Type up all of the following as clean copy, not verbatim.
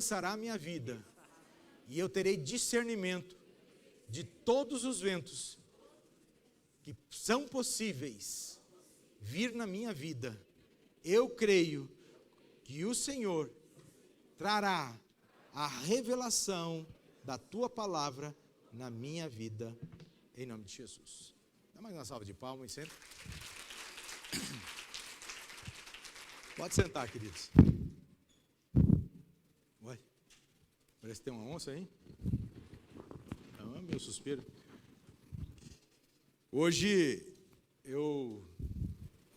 alcançará a minha vida, e eu terei discernimento de todos os ventos que são possíveis vir na minha vida. Eu creio que o Senhor trará a revelação da tua palavra na minha vida, em nome de Jesus. Dá mais uma salva de palmas, sempre. Pode sentar, queridos. Ué, parece que tem uma onça aí. Ah, meu suspiro. Hoje, eu,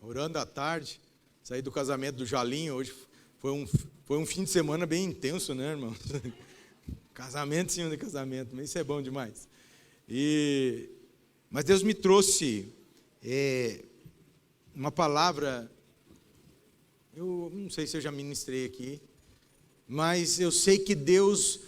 orando à tarde, saí do casamento do Jalinho. Hoje foi um fim de semana bem intenso, né, irmão? Casamento em cima de casamento, mas isso é bom demais. Mas Deus me trouxe uma palavra, eu não sei se eu já ministrei aqui, mas eu sei que Deus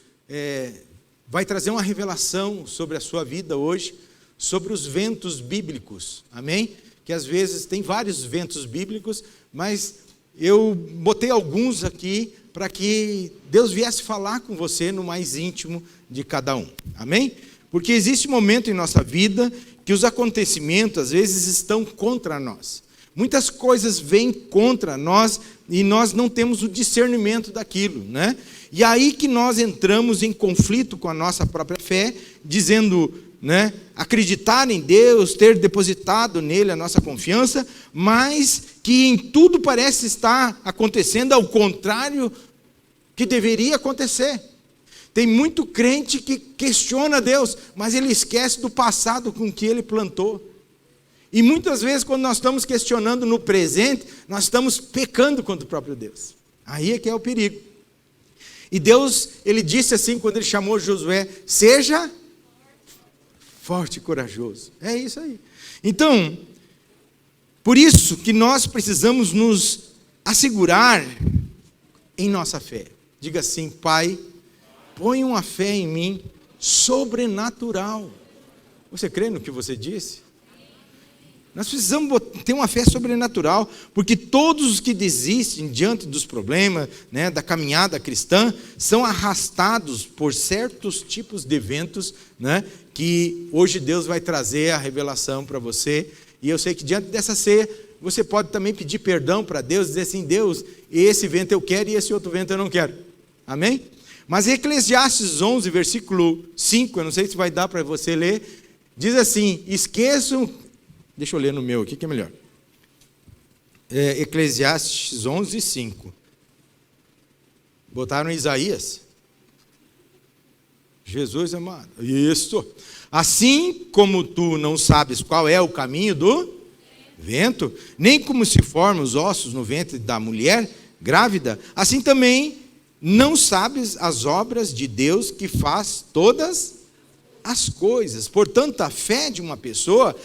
vai trazer uma revelação sobre a sua vida hoje, sobre os ventos bíblicos, amém? Que às vezes tem vários ventos bíblicos, mas eu botei alguns aqui para que Deus viesse falar com você no mais íntimo de cada um, amém? Porque existe um momento em nossa vida que os acontecimentos às vezes estão contra nós. Muitas coisas vêm contra nós e nós não temos o discernimento daquilo, né? E aí que nós entramos em conflito com a nossa própria fé, dizendo, né, acreditar em Deus, ter depositado nele a nossa confiança, mas que em tudo parece estar acontecendo ao contrário que deveria acontecer. Tem muito crente que questiona Deus, mas ele esquece do passado com que ele plantou. E muitas vezes, quando nós estamos questionando no presente, nós estamos pecando contra o próprio Deus. Aí é que é o perigo. E Deus, ele disse assim, quando ele chamou Josué, seja forte e corajoso. É isso aí. Então, por isso que nós precisamos nos assegurar em nossa fé. Diga assim, Pai, põe uma fé em mim sobrenatural. Você crê no que você disse? Nós precisamos ter uma fé sobrenatural, porque todos os que desistem diante dos problemas, né, da caminhada cristã, são arrastados por certos tipos de eventos, né, que hoje Deus vai trazer a revelação para você. E eu sei que diante dessa ceia, você pode também pedir perdão para Deus, dizer assim, Deus, esse vento eu quero e esse outro vento eu não quero. Amém? Mas Eclesiastes 11, versículo 5, eu não sei se vai dar para você ler, diz assim, esqueçam... Deixa eu ler no meu aqui, que é melhor. Eclesiastes 11, 5. Botaram Isaías. Jesus amado. Isso. Assim como tu não sabes qual é o caminho do vento, nem como se formam os ossos no ventre da mulher grávida, assim também não sabes as obras de Deus que faz todas as coisas. Portanto, a fé de uma pessoa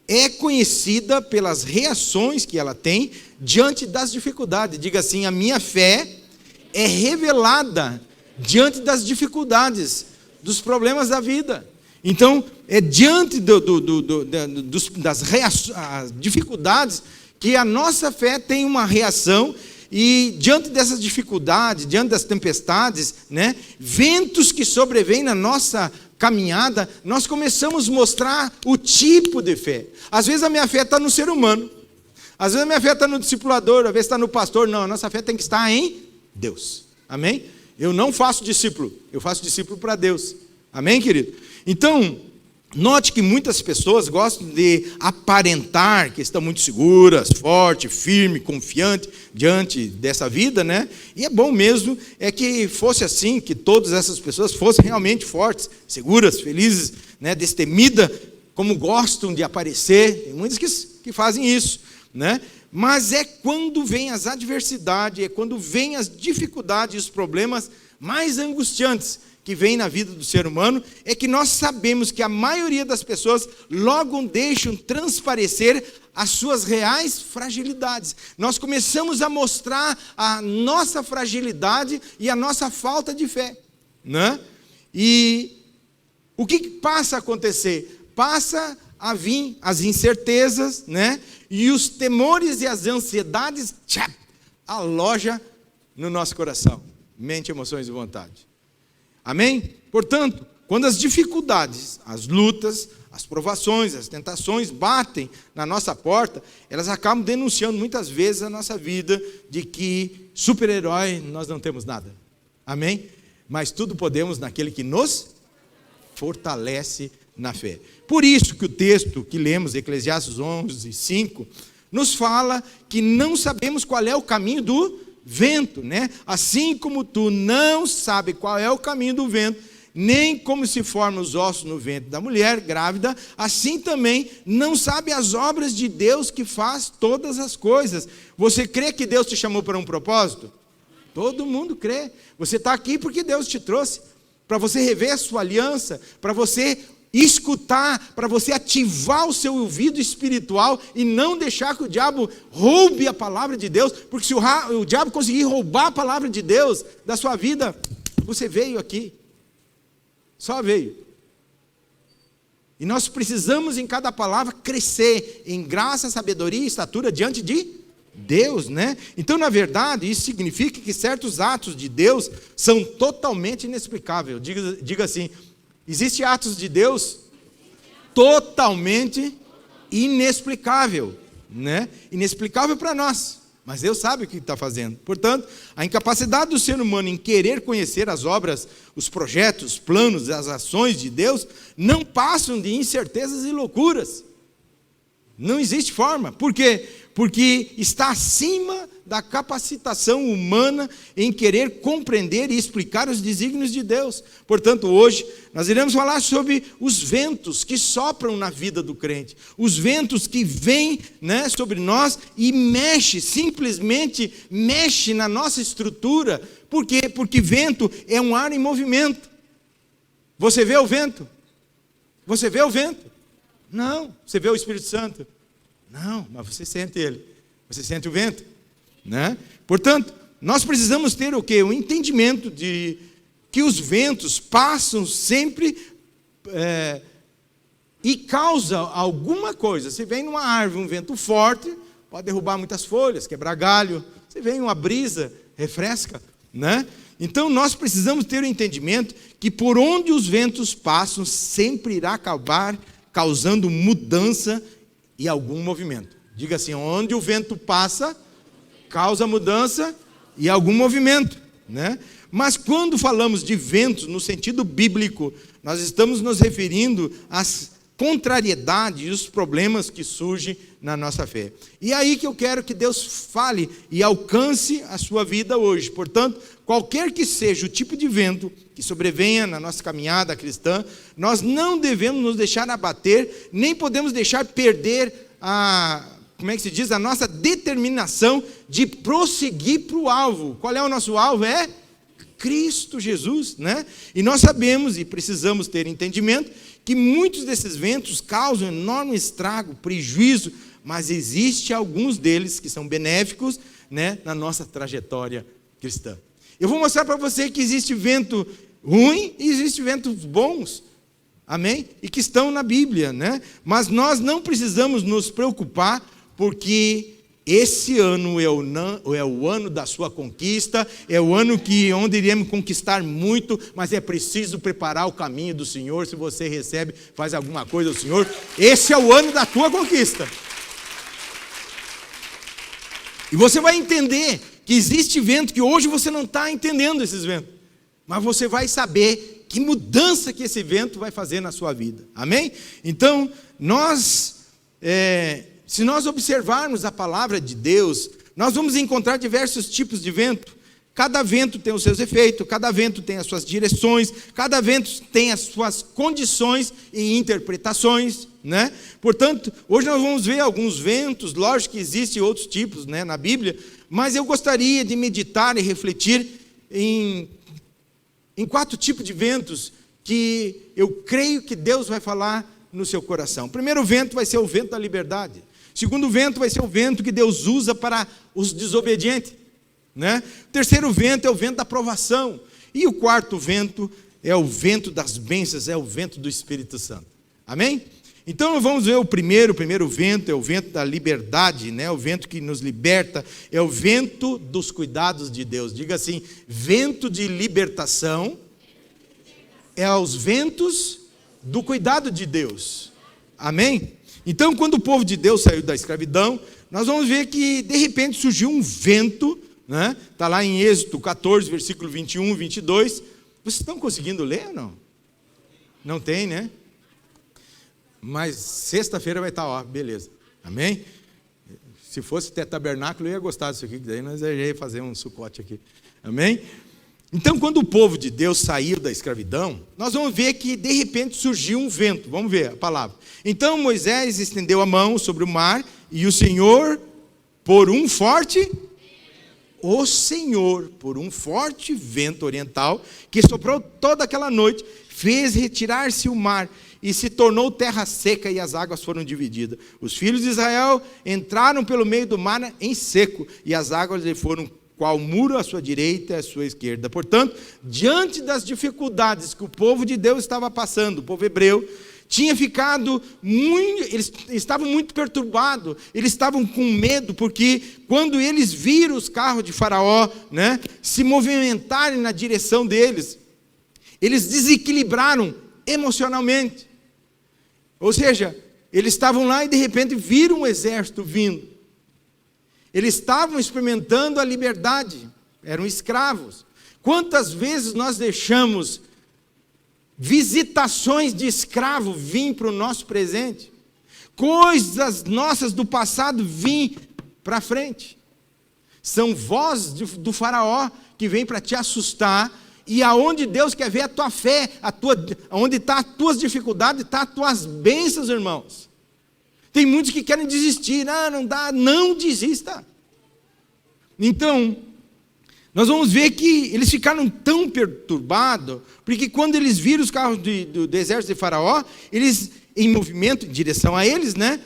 é conhecida pelas reações que ela tem diante das dificuldades. Diga assim, a minha fé é revelada diante das dificuldades, dos problemas da vida. Então, é diante das dificuldades que a nossa fé tem uma reação, e diante dessas dificuldades, diante das tempestades, né, ventos que sobrevêm na nossa caminhada, nós começamos a mostrar o tipo de fé. Às vezes a minha fé está no ser humano, às vezes a minha fé está no discipulador, às vezes está no pastor. Não, a nossa fé tem que estar em Deus, amém? Eu não faço discípulo, eu faço discípulo para Deus, amém, querido? Então, note que muitas pessoas gostam de aparentar que estão muito seguras, forte, firme, confiante diante dessa vida, né? E é bom mesmo que fosse assim, que todas essas pessoas fossem realmente fortes, seguras, felizes, né? Destemida, como gostam de aparecer. Tem muitos que fazem isso, né? Mas é quando vem as adversidades, é quando vem as dificuldades e os problemas mais angustiantes que vem na vida do ser humano, é que nós sabemos que a maioria das pessoas logo deixam transparecer as suas reais fragilidades. Nós começamos a mostrar a nossa fragilidade e a nossa falta de fé, né? E o que passa a acontecer? Passa a vir as incertezas, né? E os temores e as ansiedades aloja no nosso coração. mente, emoções e vontade. Amém? Portanto, quando as dificuldades, as lutas, as provações, as tentações batem na nossa porta, elas acabam denunciando muitas vezes a nossa vida de que super-herói nós não temos nada. Amém? Mas tudo podemos naquele que nos fortalece na fé. Por isso que o texto que lemos, Eclesiastes 11:5, nos fala que não sabemos qual é o caminho do vento, né? Assim como tu não sabe qual é o caminho do vento, nem como se formam os ossos no ventre da mulher grávida, assim também não sabe as obras de Deus que faz todas as coisas. Você crê que Deus te chamou para um propósito? Todo mundo crê. Você está aqui porque Deus te trouxe, para você rever a sua aliança, para você escutar, para você ativar o seu ouvido espiritual e não deixar que o diabo roube a palavra de Deus, porque se o diabo conseguir roubar a palavra de Deus da sua vida, você veio aqui. Só veio. E nós precisamos em cada palavra crescer em graça, sabedoria e estatura diante de Deus, né? Então, na verdade, isso significa que certos atos de Deus são totalmente inexplicáveis. Diga assim, existem atos de Deus totalmente inexplicável, né? Inexplicável para nós. Mas Deus sabe o que está fazendo. Portanto, a incapacidade do ser humano em querer conhecer as obras, os projetos, os planos, as ações de Deus, não passam de incertezas e loucuras. Não existe forma. Por quê? Porque está acima da capacitação humana em querer compreender e explicar os desígnios de Deus. Portanto, hoje, nós iremos falar sobre os ventos que sopram na vida do crente. Os ventos que vêm, né, sobre nós e simplesmente mexe na nossa estrutura. Por quê? Porque vento é um ar em movimento. Você vê o vento? Você vê o vento? Não. Você vê o Espírito Santo? Não, mas você sente ele. Você sente o vento, né? Portanto, nós precisamos ter o quê? O entendimento de que os ventos passam sempre e causam alguma coisa. Se vem numa árvore um vento forte, pode derrubar muitas folhas, quebrar galho. Se vem uma brisa, refresca, né? Então, nós precisamos ter o entendimento que por onde os ventos passam, sempre irá acabar causando mudança e algum movimento. Diga assim, onde o vento passa, causa mudança e algum movimento, né? Mas quando falamos de ventos no sentido bíblico, nós estamos nos referindo às contrariedades e os problemas que surgem na nossa fé. E é aí que eu quero que Deus fale e alcance a sua vida hoje. Portanto, qualquer que seja o tipo de vento que sobrevenha na nossa caminhada cristã, nós não devemos nos deixar abater, nem podemos deixar perder a nossa determinação de prosseguir para o alvo. Qual é o nosso alvo? É Cristo Jesus, né? E nós sabemos e precisamos ter entendimento que muitos desses ventos causam enorme estrago, prejuízo, mas existe alguns deles que são benéficos, né, na nossa trajetória cristã. Eu vou mostrar para você que existe vento ruim e existe ventos bons, amém? E que estão na Bíblia, né? Mas nós não precisamos nos preocupar, porque esse ano é o ano da sua conquista, é o ano onde iremos conquistar muito, mas é preciso preparar o caminho do Senhor. Se você recebe, faz alguma coisa do Senhor, esse é o ano da tua conquista. E você vai entender que existe vento que hoje você não está entendendo esses ventos, mas você vai saber que mudança que esse vento vai fazer na sua vida, amém? Então, se nós observarmos a palavra de Deus, nós vamos encontrar diversos tipos de vento. Cada vento tem os seus efeitos, cada vento tem as suas direções, cada vento tem as suas condições e interpretações, né? Portanto, hoje nós vamos ver alguns ventos, lógico que existem outros tipos, né, na Bíblia, mas eu gostaria de meditar e refletir em 4 tipos de ventos que eu creio que Deus vai falar no seu coração. O primeiro vento vai ser o vento da liberdade. O segundo vento vai ser o vento que Deus usa para os desobedientes, né? O terceiro vento é o vento da aprovação. E o quarto vento é o vento das bênçãos, é o vento do Espírito Santo. Amém? Então vamos ver o primeiro vento, é o vento da liberdade, né? O vento que nos liberta, é o vento dos cuidados de Deus. Diga assim, vento de libertação é os ventos do cuidado de Deus. Amém? Então, quando o povo de Deus saiu da escravidão, nós vamos ver que de repente surgiu um vento, né? Está lá em Êxodo 14, versículo 21 e 22. Vocês estão conseguindo ler ou não? Não tem, né? Mas sexta-feira vai estar, ó, beleza. Amém? Se fosse ter tabernáculo, eu ia gostar disso aqui, que daí nós ia fazer um sucote aqui. Amém? Então, quando o povo de Deus saiu da escravidão, nós vamos ver que de repente surgiu um vento. Vamos ver a palavra. Então Moisés estendeu a mão sobre o mar, e o Senhor, por um forte vento oriental, que soprou toda aquela noite, fez retirar-se o mar, e se tornou terra seca, e as águas foram divididas. Os filhos de Israel entraram pelo meio do mar em seco, e as águas lhe foram qual muro à sua direita e à sua esquerda. Portanto, diante das dificuldades que o povo de Deus estava passando, o povo hebreu, tinha ficado eles estavam muito perturbados, eles estavam com medo, porque quando eles viram os carros de Faraó, né, se movimentarem na direção deles, eles desequilibraram emocionalmente. Ou seja, eles estavam lá e de repente viram um exército vindo. Eles estavam experimentando a liberdade, eram escravos. Quantas vezes nós deixamos visitações de escravo vir para o nosso presente? Coisas nossas do passado vir para frente. São vozes do faraó que vem para te assustar, e aonde Deus quer ver a tua fé, onde estão as tuas dificuldades, estão as tuas bênçãos, irmãos. Tem muitos que querem desistir. Não dá, não desista. Então, nós vamos ver que eles ficaram tão perturbados, porque quando eles viram os carros do exército de Faraó, eles em movimento, em direção a eles, né?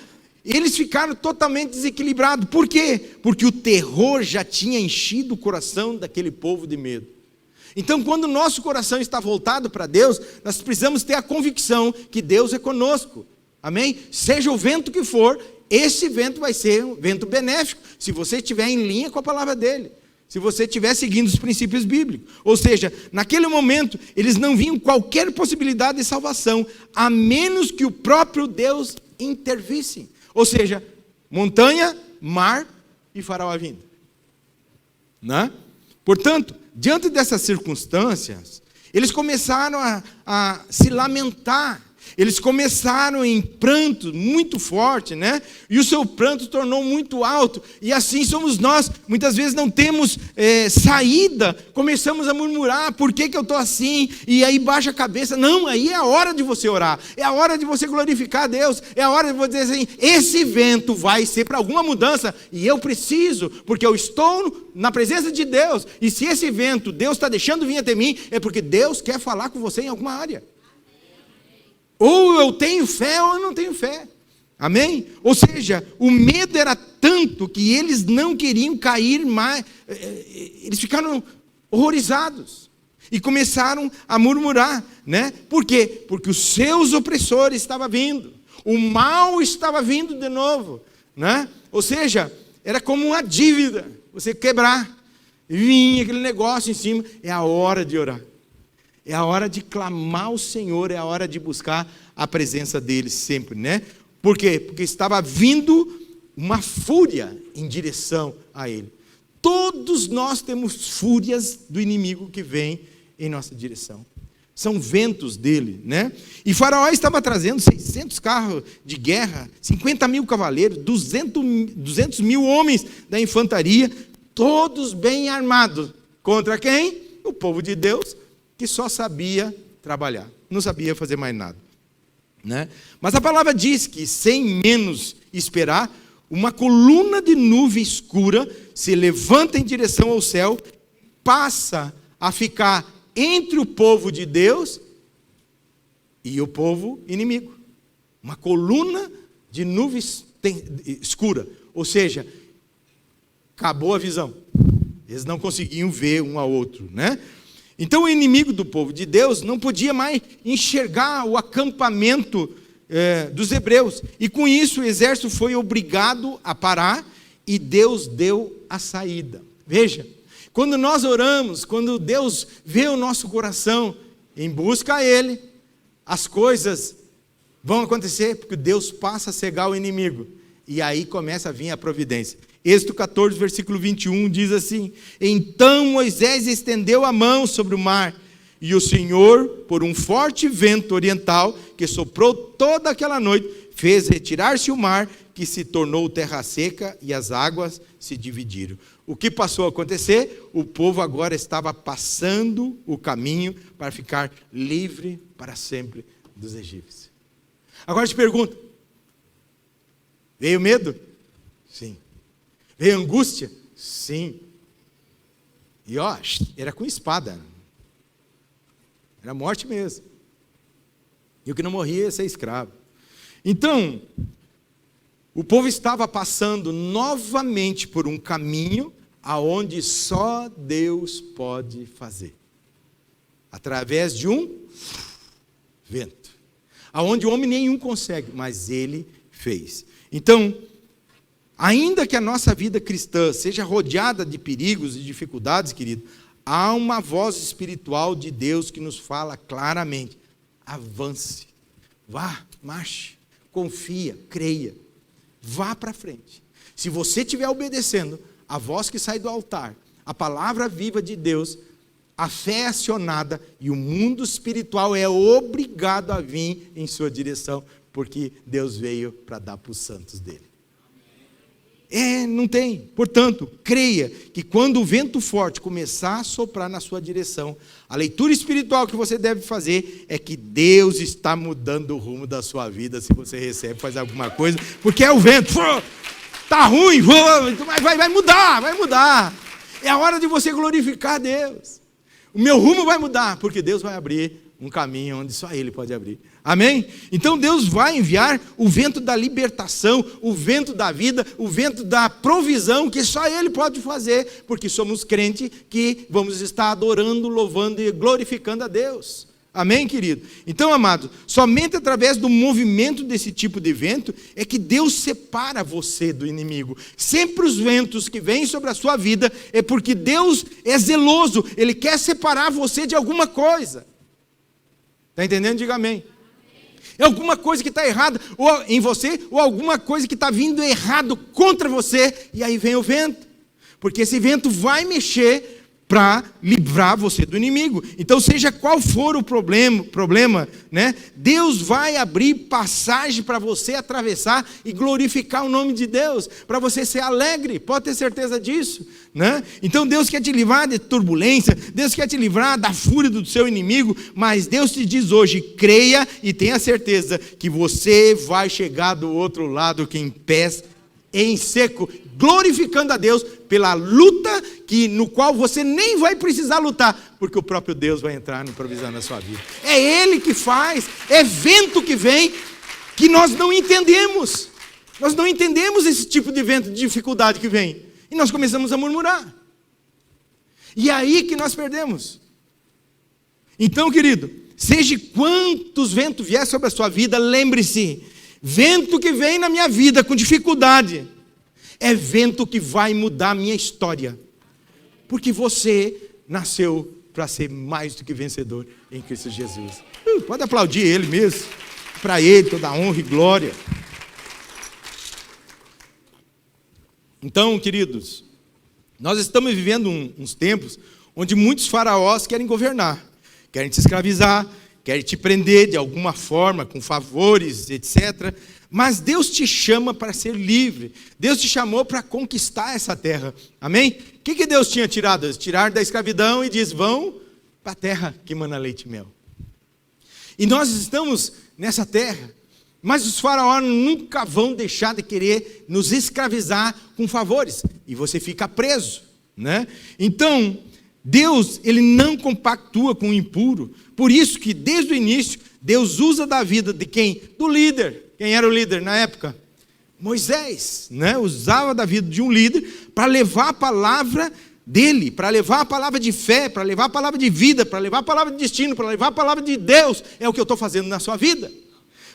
Eles ficaram totalmente desequilibrados. Por quê? Porque o terror já tinha enchido o coração daquele povo de medo. Então, quando o nosso coração está voltado para Deus, nós precisamos ter a convicção que Deus é conosco. Amém? Seja o vento que for, esse vento vai ser um vento benéfico, se você estiver em linha com a palavra dele, se você estiver seguindo os princípios bíblicos. Ou seja, naquele momento, eles não viam qualquer possibilidade de salvação, a menos que o próprio Deus intervisse. Ou seja, montanha, mar e Faraó vindo. Né? Portanto, diante dessas circunstâncias, eles começaram a se lamentar. Eles começaram em pranto muito forte, né? E o seu pranto tornou muito alto. E assim somos nós. Muitas vezes não temos saída. Começamos a murmurar. Por que eu estou assim? E aí baixa a cabeça. Não, aí é a hora de você orar. É a hora de você glorificar a Deus. É a hora de você dizer assim, esse vento vai ser para alguma mudança. E eu preciso, porque eu estou na presença de Deus. E se esse vento Deus está deixando vir até mim, é porque Deus quer falar com você em alguma área. Ou eu tenho fé ou eu não tenho fé. Amém? Ou seja, o medo era tanto que eles não queriam cair mais. Eles ficaram horrorizados. E começaram a murmurar, né? Por quê? Porque os seus opressores estavam vindo. O mal estava vindo de novo, né? Ou seja, era como uma dívida. Você quebrar. Vinha aquele negócio em cima. É a hora de orar. É a hora de clamar ao Senhor, é a hora de buscar a presença dele sempre, né? Por quê? Porque estava vindo uma fúria em direção a ele. Todos nós temos fúrias do inimigo que vem em nossa direção. São ventos dele, né? E Faraó estava trazendo 600 carros de guerra, 50 mil cavaleiros, 200 mil homens da infantaria, todos bem armados. Contra quem? O povo de Deus, que só sabia trabalhar, não sabia fazer mais nada, né? Mas a palavra diz que, sem menos esperar, uma coluna de nuvem escura se levanta em direção ao céu, passa a ficar entre o povo de Deus e o povo inimigo. Uma coluna de nuvem escura, ou seja, acabou a visão. Eles não conseguiam ver um ao outro, né? Então o inimigo do povo de Deus não podia mais enxergar o acampamento dos hebreus. E com isso o exército foi obrigado a parar e Deus deu a saída. Veja, quando nós oramos, quando Deus vê o nosso coração em busca a Ele, as coisas vão acontecer, porque Deus passa a cegar o inimigo. E aí começa a vir a providência. Êxodo 14, versículo 21 diz assim: então Moisés estendeu a mão sobre o mar, e o Senhor, por um forte vento oriental, que soprou toda aquela noite, fez retirar-se o mar, que se tornou terra seca, e as águas se dividiram. O que passou a acontecer? O povo agora estava passando o caminho para ficar livre para sempre dos egípcios. Agora eu te pergunto, veio medo? Sim. Veio angústia? Sim. E era com espada. Era morte mesmo. E o que não morria ia ser escravo. Então, o povo estava passando novamente por um caminho aonde só Deus pode fazer. Através de um vento. Aonde o homem nenhum consegue, mas Ele fez. Então, ainda que a nossa vida cristã seja rodeada de perigos e dificuldades, querido, há uma voz espiritual de Deus que nos fala claramente: avance, vá, marche, confia, creia, vá para frente. Se você estiver obedecendo a voz que sai do altar, a palavra viva de Deus, a fé é acionada e o mundo espiritual é obrigado a vir em sua direção, porque Deus veio para dar para os santos dele. Não tem. Portanto, creia que quando o vento forte começar a soprar na sua direção, a leitura espiritual que você deve fazer é que Deus está mudando o rumo da sua vida, se você recebe, faz alguma coisa, porque é o vento. Está ruim, mas vai mudar. É a hora de você glorificar a Deus. O meu rumo vai mudar, porque Deus vai abrir um caminho onde só Ele pode abrir. Amém? Então Deus vai enviar o vento da libertação, o vento da vida, o vento da provisão, que só Ele pode fazer, porque somos crentes que vamos estar adorando, louvando e glorificando a Deus. Amém, querido? Então, amado, somente através do movimento desse tipo de vento é que Deus separa você do inimigo. Sempre os ventos que vêm sobre a sua vida é porque Deus é zeloso, Ele quer separar você de alguma coisa. Está entendendo? Diga amém. É alguma coisa que está errada em você, ou alguma coisa que está vindo errado contra você, e aí vem o vento. Porque esse vento vai mexer para livrar você do inimigo. Então, seja qual for o problema, né? Deus vai abrir passagem para você atravessar e glorificar o nome de Deus, para você ser alegre, pode ter certeza disso, né? Então, Deus quer te livrar de turbulência, Deus quer te livrar da fúria do seu inimigo, mas Deus te diz hoje: creia e tenha certeza que você vai chegar do outro lado em pés, em seco, glorificando a Deus pela luta no qual você nem vai precisar lutar, porque o próprio Deus vai entrar no provisão na sua vida. É Ele que faz, é vento que vem, que nós não entendemos. Nós não entendemos esse tipo de vento, de dificuldade que vem. E nós começamos a murmurar. E é aí que nós perdemos. Então, querido, seja quantos ventos vier sobre a sua vida, lembre-se, vento que vem na minha vida com dificuldade, é vento que vai mudar a minha história. Porque você nasceu para ser mais do que vencedor em Cristo Jesus. Pode aplaudir Ele mesmo. Para Ele toda a honra e glória. Então, queridos, nós estamos vivendo uns tempos onde muitos faraós querem governar. Querem te escravizar, querem te prender de alguma forma, com favores, etc. Mas Deus te chama para ser livre. Deus te chamou para conquistar essa terra. Amém? O que Deus tinha tirado? Tirar da escravidão e diz: vão para a terra que mana leite e mel. E nós estamos nessa terra, mas os faraós nunca vão deixar de querer nos escravizar com favores. E você fica preso, né? Então, Deus, Ele não compactua com o impuro. Por isso que desde o início, Deus usa da vida de quem? Do líder. Quem era o líder na época? Moisés, né? Usava da vida de um líder para levar a palavra dele, para levar a palavra de fé, para levar a palavra de vida, para levar a palavra de destino, para levar a palavra de Deus. É o que eu estou fazendo na sua vida.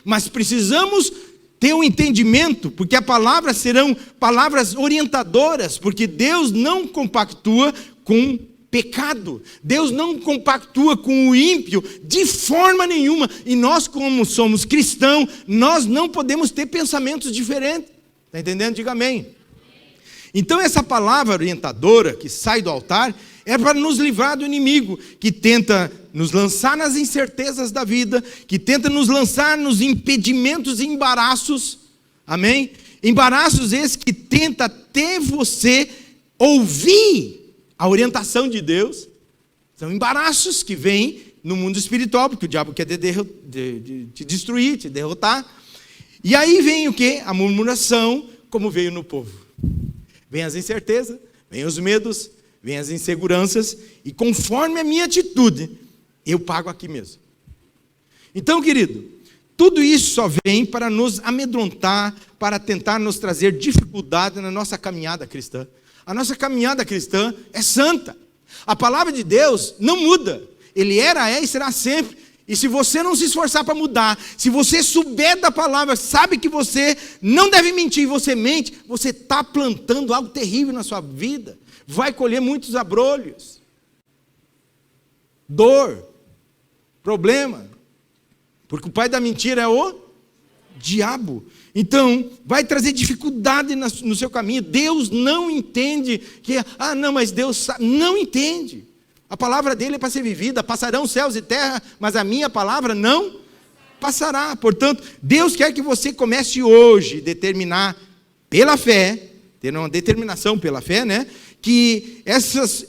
mas precisamos ter um entendimento, porque a palavra serão palavras orientadoras, porque Deus não compactua com pecado, Deus não compactua com o ímpio de forma nenhuma, e nós, como somos cristãos, nós não podemos ter pensamentos diferentes. Está entendendo? Diga amém. Então essa palavra orientadora que sai do altar é para nos livrar do inimigo, que tenta nos lançar nas incertezas da vida, que tenta nos lançar nos impedimentos e embaraços, amém? Embaraços esses que tenta ter você ouvir a orientação de Deus. São embaraços que vêm no mundo espiritual, porque o diabo quer te destruir, te derrotar. E aí vem o quê? A murmuração, como veio no povo. Vem as incertezas, vem os medos, vem as inseguranças, e conforme a minha atitude, eu pago aqui mesmo. Então, querido, tudo isso só vem para nos amedrontar, para tentar nos trazer dificuldade na nossa caminhada cristã. A nossa caminhada cristã é santa. A palavra de Deus não muda. Ele era, é e será sempre. E se você não se esforçar para mudar, se você souber da palavra, sabe que você não deve mentir, você mente, você está plantando algo terrível na sua vida. Vai colher muitos abrolhos, dor, problema, porque o pai da mentira é o diabo. Então, vai trazer dificuldade no seu caminho. Deus não entende que, não, mas Deus sabe. Não entende. A palavra dele é para ser vivida. Passarão céus e terra, mas a minha palavra não passará. Portanto, Deus quer que você comece hoje a determinar pela fé, ter uma determinação pela fé, né? Que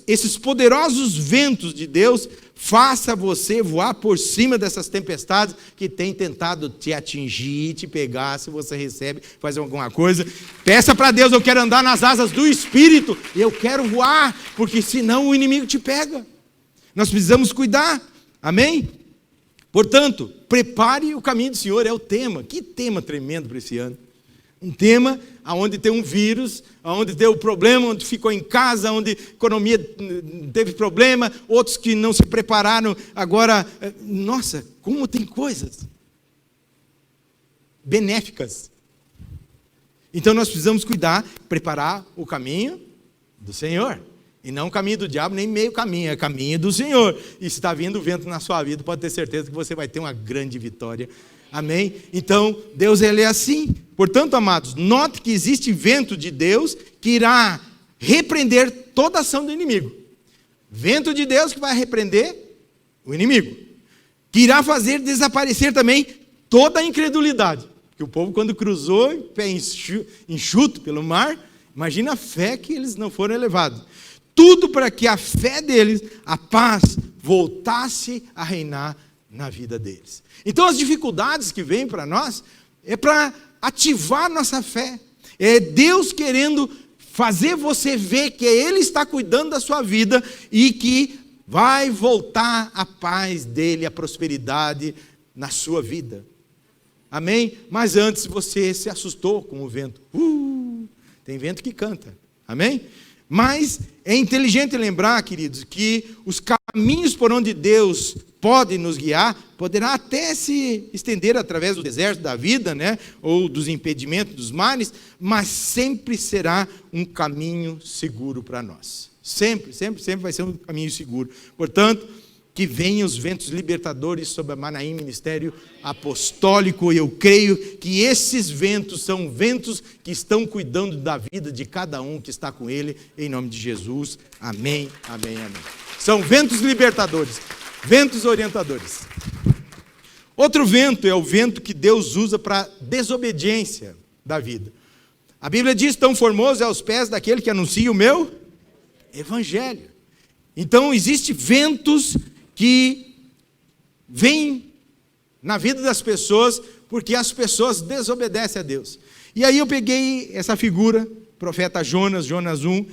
esses poderosos ventos de Deus faça você voar por cima dessas tempestades que tem tentado te atingir, te pegar. Se você recebe, faz alguma coisa, peça para Deus: eu quero andar nas asas do Espírito, eu quero voar, porque senão o inimigo te pega. Nós precisamos cuidar, amém? Portanto, prepare o caminho do Senhor, é o tema. Que tema tremendo para esse ano. Um tema onde tem um vírus, onde tem o problema, onde ficou em casa, onde a economia teve problema, outros que não se prepararam. Agora, nossa, como tem coisas benéficas. Então nós precisamos cuidar, preparar o caminho do Senhor. E não o caminho do diabo, nem meio caminho, é o caminho do Senhor. E se está vindo vento na sua vida, pode ter certeza que você vai ter uma grande vitória. Amém? Então, Deus, ele é assim. Portanto, amados, note que existe vento de Deus que irá repreender toda ação do inimigo. Vento de Deus que vai repreender o inimigo. Que irá fazer desaparecer também toda a incredulidade. Porque o povo, quando cruzou, pé enxuto pelo mar, imagina a fé que eles não foram elevados. Tudo para que a fé deles, a paz, voltasse a reinar na vida deles. Então as dificuldades que vêm para nós é para ativar nossa fé. É Deus querendo fazer você ver que Ele está cuidando da sua vida e que vai voltar a paz dEle, a prosperidade na sua vida. Amém? Mas antes você se assustou com o vento. Tem vento que canta. Amém? Mas é inteligente lembrar, queridos, que os caminhos por onde Deus pode nos guiar, poderá até se estender através do deserto da vida, né? Ou dos impedimentos, dos males, mas sempre será um caminho seguro para nós. Sempre, sempre, sempre vai ser um caminho seguro. Portanto, que venham os ventos libertadores sobre a Manaim Ministério Apostólico. Eu creio que esses ventos são ventos que estão cuidando da vida de cada um que está com Ele, em nome de Jesus. Amém, amém, amém. São ventos libertadores, ventos orientadores. Outro vento é o vento que Deus usa para desobediência da vida. A Bíblia diz: tão formoso é aos pés daquele que anuncia o meu evangelho. Então, existem ventos que vêm na vida das pessoas porque as pessoas desobedecem a Deus. E aí eu peguei essa figura, profeta Jonas, Jonas 1,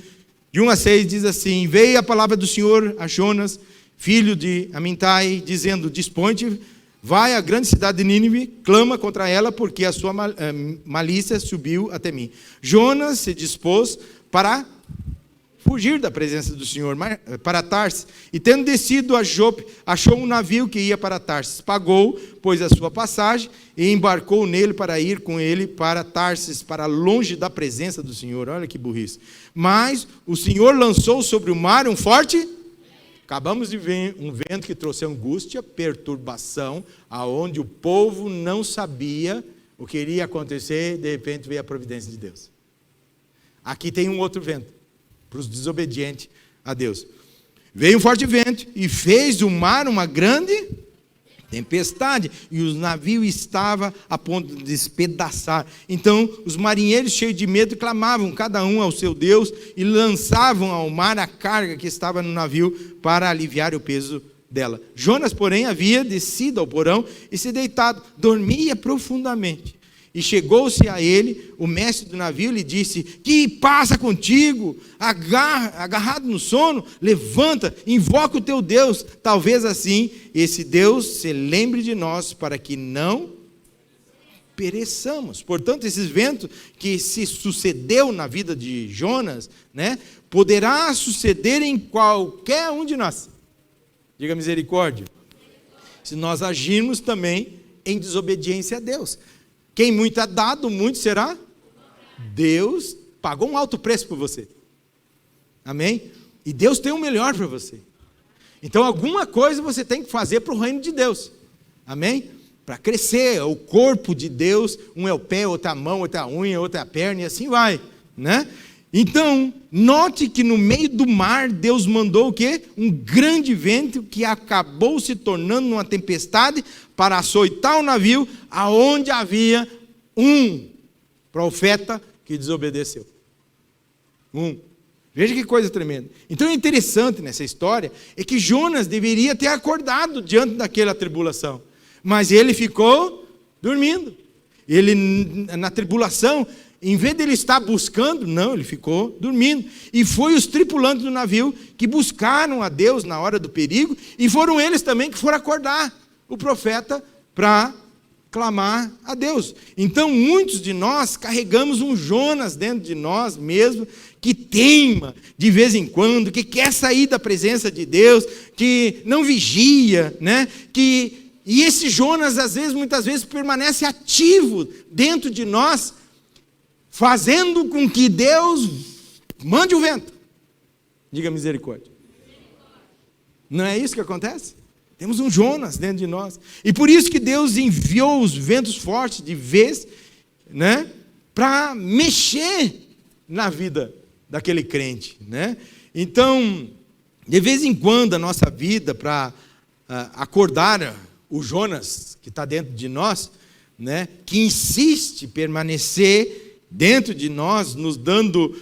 de 1 a 6, diz assim: veio a palavra do Senhor a Jonas, filho de Amintai, dizendo: dispõe-te, vai à grande cidade de Nínive, clama contra ela, porque a sua malícia subiu até mim. Jonas se dispôs para fugir da presença do Senhor para Tarsis, e tendo descido a Jope, achou um navio que ia para Tarsis. Pagou, pois, a sua passagem, e embarcou nele para ir com ele para Tarsis, para longe da presença do Senhor. Olha que burrice. Mas o Senhor lançou sobre o mar um forte... Acabamos de ver um vento que trouxe angústia, perturbação, aonde o povo não sabia o que iria acontecer, de repente veio a providência de Deus. Aqui tem um outro vento, para os desobedientes a Deus. Veio um forte vento e fez do mar uma grande tempestade, e o navio estava a ponto de despedaçar. Então os marinheiros, cheios de medo, clamavam cada um ao seu Deus e lançavam ao mar a carga que estava no navio para aliviar o peso dela. Jonas, porém, havia descido ao porão e se deitado, dormia profundamente. E chegou-se a ele o mestre do navio e lhe disse: que passa contigo? Agarrado no sono, levanta, invoca o teu Deus, talvez assim esse Deus se lembre de nós, para que não pereçamos. Portanto, esses ventos que se sucedeu na vida de Jonas, né, poderá suceder em qualquer um de nós. Diga misericórdia. Se nós agirmos também em desobediência a Deus. Quem muito é dado, muito será. Deus pagou um alto preço por você. Amém? E Deus tem o melhor para você. Então alguma coisa você tem que fazer para o reino de Deus. Amém? Para crescer, o corpo de Deus, um é o pé, outro é a mão, outro é a unha, outro é a perna, e assim vai, né? Então, note que no meio do mar, Deus mandou o quê? Um grande vento que acabou se tornando uma tempestade para açoitar o navio, aonde havia um profeta que desobedeceu. Veja que coisa tremenda. Então é interessante nessa história, é que Jonas deveria ter acordado diante daquela tribulação, mas ele ficou dormindo. Ele, na tribulação, em vez de ele estar buscando, não, ele ficou dormindo. E foi os tripulantes do navio que buscaram a Deus na hora do perigo, e foram eles também que foram acordar o profeta para clamar a Deus. Então muitos de nós carregamos um Jonas dentro de nós mesmo, que teima de vez em quando, que quer sair da presença de Deus, que não vigia, né? E esse Jonas, às vezes, muitas vezes, permanece ativo dentro de nós, fazendo com que Deus mande o vento. Diga misericórdia. Não é isso que acontece? Temos um Jonas dentro de nós. E por isso que Deus enviou os ventos fortes de vez, né, para mexer na vida daquele crente, né? Então, de vez em quando, a nossa vida, para acordar o Jonas que está dentro de nós, né, que insiste em permanecer dentro de nós, nos dando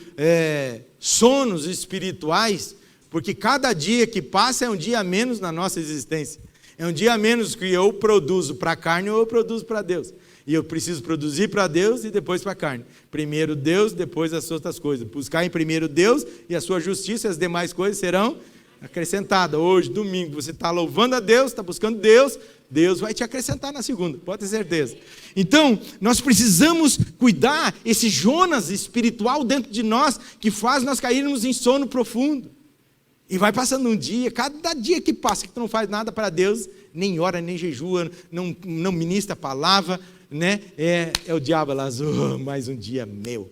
sonos espirituais, porque cada dia que passa é um dia a menos na nossa existência. É um dia a menos que eu produzo para a carne ou eu produzo para Deus. E eu preciso produzir para Deus e depois para a carne. Primeiro Deus, depois as outras coisas. Buscar em primeiro Deus e a sua justiça, e as demais coisas serão acrescentadas. Hoje, domingo, você está louvando a Deus, está buscando Deus, Deus vai te acrescentar na segunda, pode ter certeza. Então, nós precisamos cuidar esse Jonas espiritual dentro de nós, que faz nós cairmos em sono profundo. E vai passando um dia, cada dia que passa que tu não faz nada para Deus, nem ora, nem jejua, não ministra a palavra, né? É o diabo lá, mais um dia meu.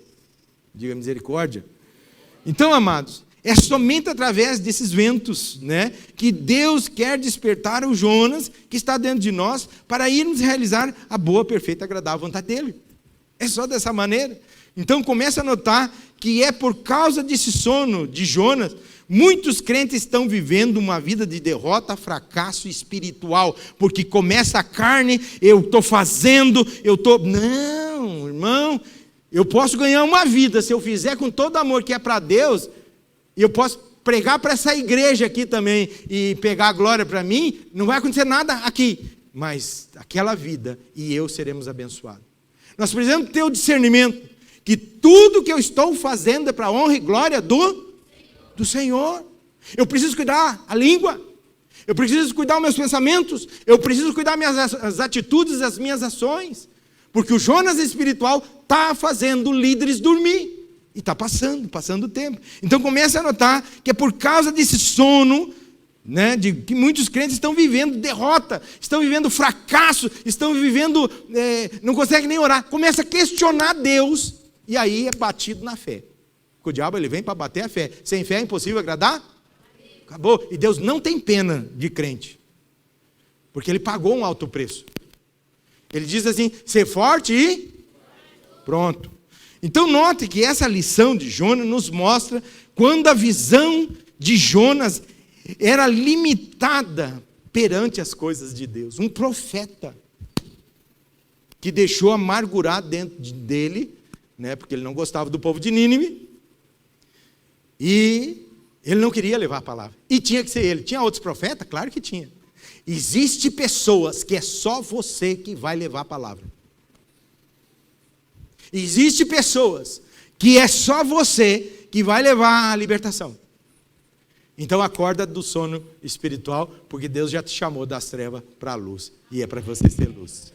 Diga misericórdia. Então, amados, é somente através desses ventos, né, que Deus quer despertar o Jonas que está dentro de nós para irmos realizar a boa, perfeita, agradável vontade dele. É só dessa maneira. Então começa a notar que é por causa desse sono de Jonas, muitos crentes estão vivendo uma vida de derrota, fracasso espiritual, porque começa a carne, eu estou fazendo, não, irmão, eu posso ganhar uma vida, se eu fizer com todo amor que é para Deus, e eu posso pregar para essa igreja aqui também, e pegar a glória para mim, não vai acontecer nada aqui, mas aquela vida, e eu seremos abençoados. Nós precisamos ter o discernimento, que tudo que eu estou fazendo é para a honra e glória do Senhor. Eu preciso cuidar a língua, eu preciso cuidar os meus pensamentos, eu preciso cuidar as atitudes, as minhas ações, porque o Jonas espiritual está fazendo líderes dormir, E está passando o tempo. Então começa a notar que é por causa desse sono, né, de que muitos crentes estão vivendo derrota, estão vivendo fracasso, estão vivendo, não conseguem nem orar. Começa a questionar Deus, e aí é batido na fé. Porque o diabo ele vem para bater a fé. Sem fé é impossível agradar? Acabou. E Deus não tem pena de crente. Porque ele pagou um alto preço. Ele diz assim, ser forte e pronto. Então note que essa lição de Jonas nos mostra quando a visão de Jonas era limitada perante as coisas de Deus. Um profeta que deixou amargurar dentro dele, né, porque ele não gostava do povo de Nínive, e ele não queria levar a palavra. E tinha que ser ele. Tinha outros profetas? Claro que tinha. Existem pessoas que é só você que vai levar a palavra. Existem pessoas que é só você que vai levar a libertação. Então acorda do sono espiritual, porque Deus já te chamou das trevas para a luz. E é para você ser luz.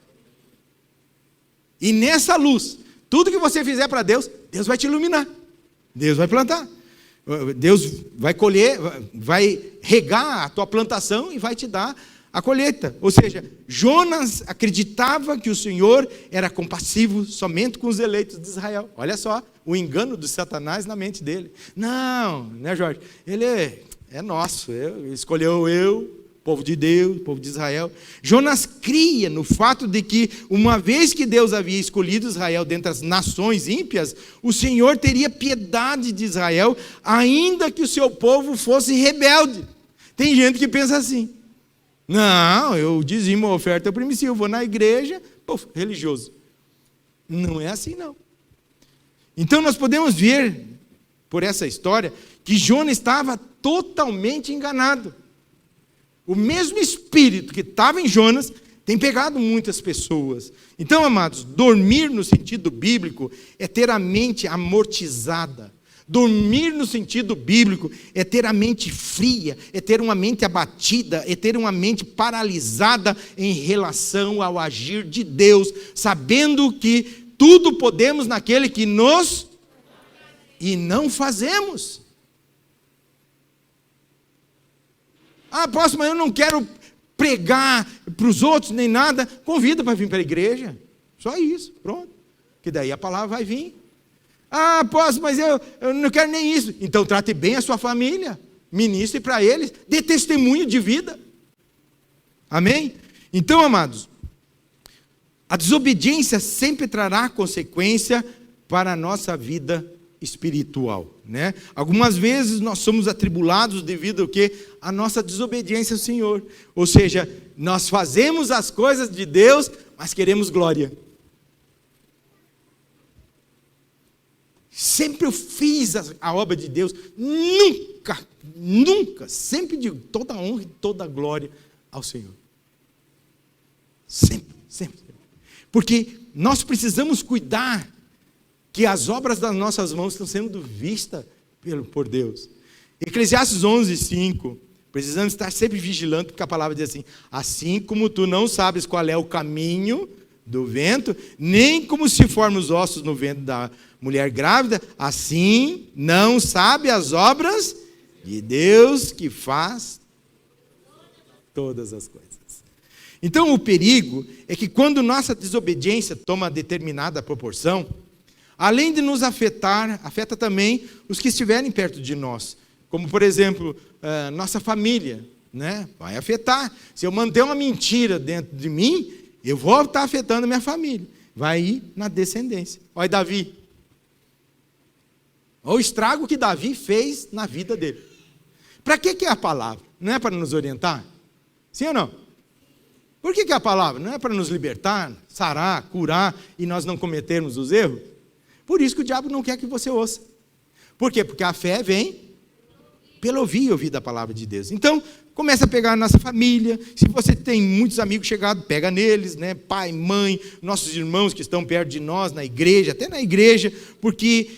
E nessa luz, tudo que você fizer para Deus, Deus vai te iluminar. Deus vai plantar. Deus vai colher, vai regar a tua plantação e vai te dar a colheita. Ou seja, Jonas acreditava que o Senhor era compassivo somente com os eleitos de Israel. Olha só, o engano de Satanás na mente dele. Não, né, Jorge? Ele é nosso, escolheu povo de Deus, povo de Israel. Jonas cria no fato de que, uma vez que Deus havia escolhido Israel dentre as nações ímpias, o Senhor teria piedade de Israel, ainda que o seu povo fosse rebelde. Tem gente que pensa assim, não, eu dizimo a oferta primitiva, eu vou na igreja, religioso. Não é assim não. Então nós podemos ver, por essa história, que Jonas estava totalmente enganado. O mesmo espírito que estava em Jonas tem pegado muitas pessoas. Então, amados, dormir no sentido bíblico é ter a mente amortizada. Dormir no sentido bíblico é ter a mente fria, é ter uma mente abatida, é ter uma mente paralisada em relação ao agir de Deus, sabendo que tudo podemos naquele que nos e não fazemos. Apóstolo, mas eu não quero pregar para os outros nem nada. Convida para vir para a igreja. Só isso, pronto. Que daí a palavra vai vir. Apóstolo, mas eu não quero nem isso. Então trate bem a sua família. Ministre para eles. Dê testemunho de vida. Amém? Então, amados, a desobediência sempre trará consequência para a nossa vida espiritual, né? Algumas vezes nós somos atribulados devido ao quê? A nossa desobediência ao Senhor. Ou seja, nós fazemos as coisas de Deus, mas queremos glória. Sempre eu fiz a obra de Deus, nunca, sempre digo toda a honra e toda a glória ao Senhor. Sempre. Porque nós precisamos cuidar que as obras das nossas mãos estão sendo vistas por Deus. Eclesiastes 11:5, precisamos estar sempre vigilantes, porque a palavra diz assim, assim como tu não sabes qual é o caminho do vento, nem como se formam os ossos no ventre da mulher grávida, assim não sabe as obras de Deus que faz todas as coisas. Então o perigo é que quando nossa desobediência toma determinada proporção, além de nos afetar, afeta também os que estiverem perto de nós. Como, por exemplo, nossa família, né? Vai afetar. Se eu manter uma mentira dentro de mim, eu vou estar afetando a minha família. Vai ir na descendência. Olha Davi. Olha o estrago que Davi fez na vida dele. Para que é a palavra? Não é para nos orientar? Sim ou não? Por que é a palavra? Não é para nos libertar, sarar, curar e nós não cometermos os erros? Por isso que o diabo não quer que você ouça. Por quê? Porque a fé vem pelo ouvir da palavra de Deus. Então, começa a pegar a nossa família. Se você tem muitos amigos chegados, pega neles, né? Pai, mãe, nossos irmãos que estão perto de nós, na igreja, até na igreja, porque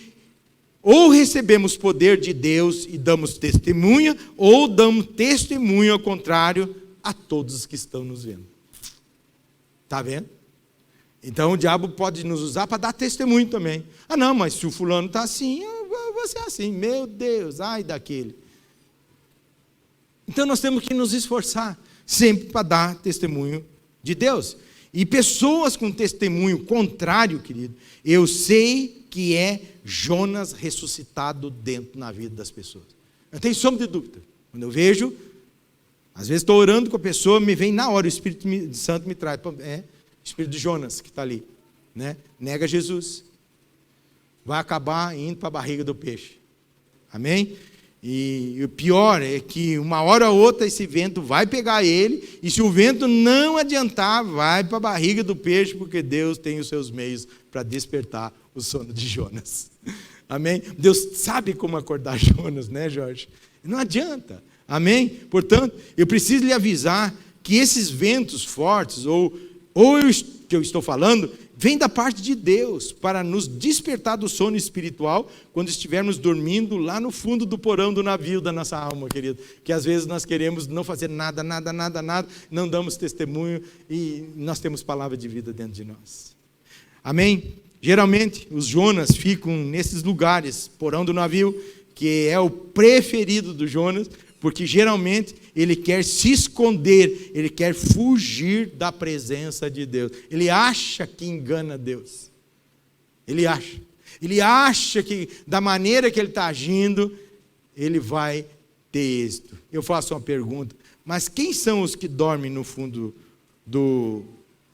ou recebemos poder de Deus e damos testemunha, ou damos testemunho ao contrário a todos os que estão nos vendo. Está vendo? Então o diabo pode nos usar para dar testemunho também. Não, mas se o fulano está assim, vou ser assim, meu Deus, ai daquele. Então nós temos que nos esforçar sempre para dar testemunho de Deus. E pessoas com testemunho contrário, querido, eu sei que é Jonas ressuscitado dentro na vida das pessoas. Eu tenho sombra de dúvida. Quando eu vejo, às vezes estou orando com a pessoa, me vem na hora, o Espírito Santo me traz. É o Espírito de Jonas que está ali. Né? Nega Jesus. Vai acabar indo para a barriga do peixe. Amém? E o pior é que uma hora ou outra esse vento vai pegar ele, e se o vento não adiantar, vai para a barriga do peixe, porque Deus tem os seus meios para despertar o sono de Jonas. Amém? Deus sabe como acordar Jonas, né, Jorge? Não adianta. Amém? Portanto, eu preciso lhe avisar que esses ventos fortes, ou que eu estou falando, vem da parte de Deus, para nos despertar do sono espiritual, quando estivermos dormindo lá no fundo do porão do navio da nossa alma, querido. Que às vezes nós queremos não fazer nada, não damos testemunho, e nós temos palavra de vida dentro de nós. Amém? Geralmente, os Jonas ficam nesses lugares, porão do navio, que é o preferido do Jonas, porque geralmente ele quer se esconder, ele quer fugir da presença de Deus. Ele acha que engana Deus. Ele acha que da maneira que ele está agindo, ele vai ter êxito. Eu faço uma pergunta, mas quem são os que dormem no fundo do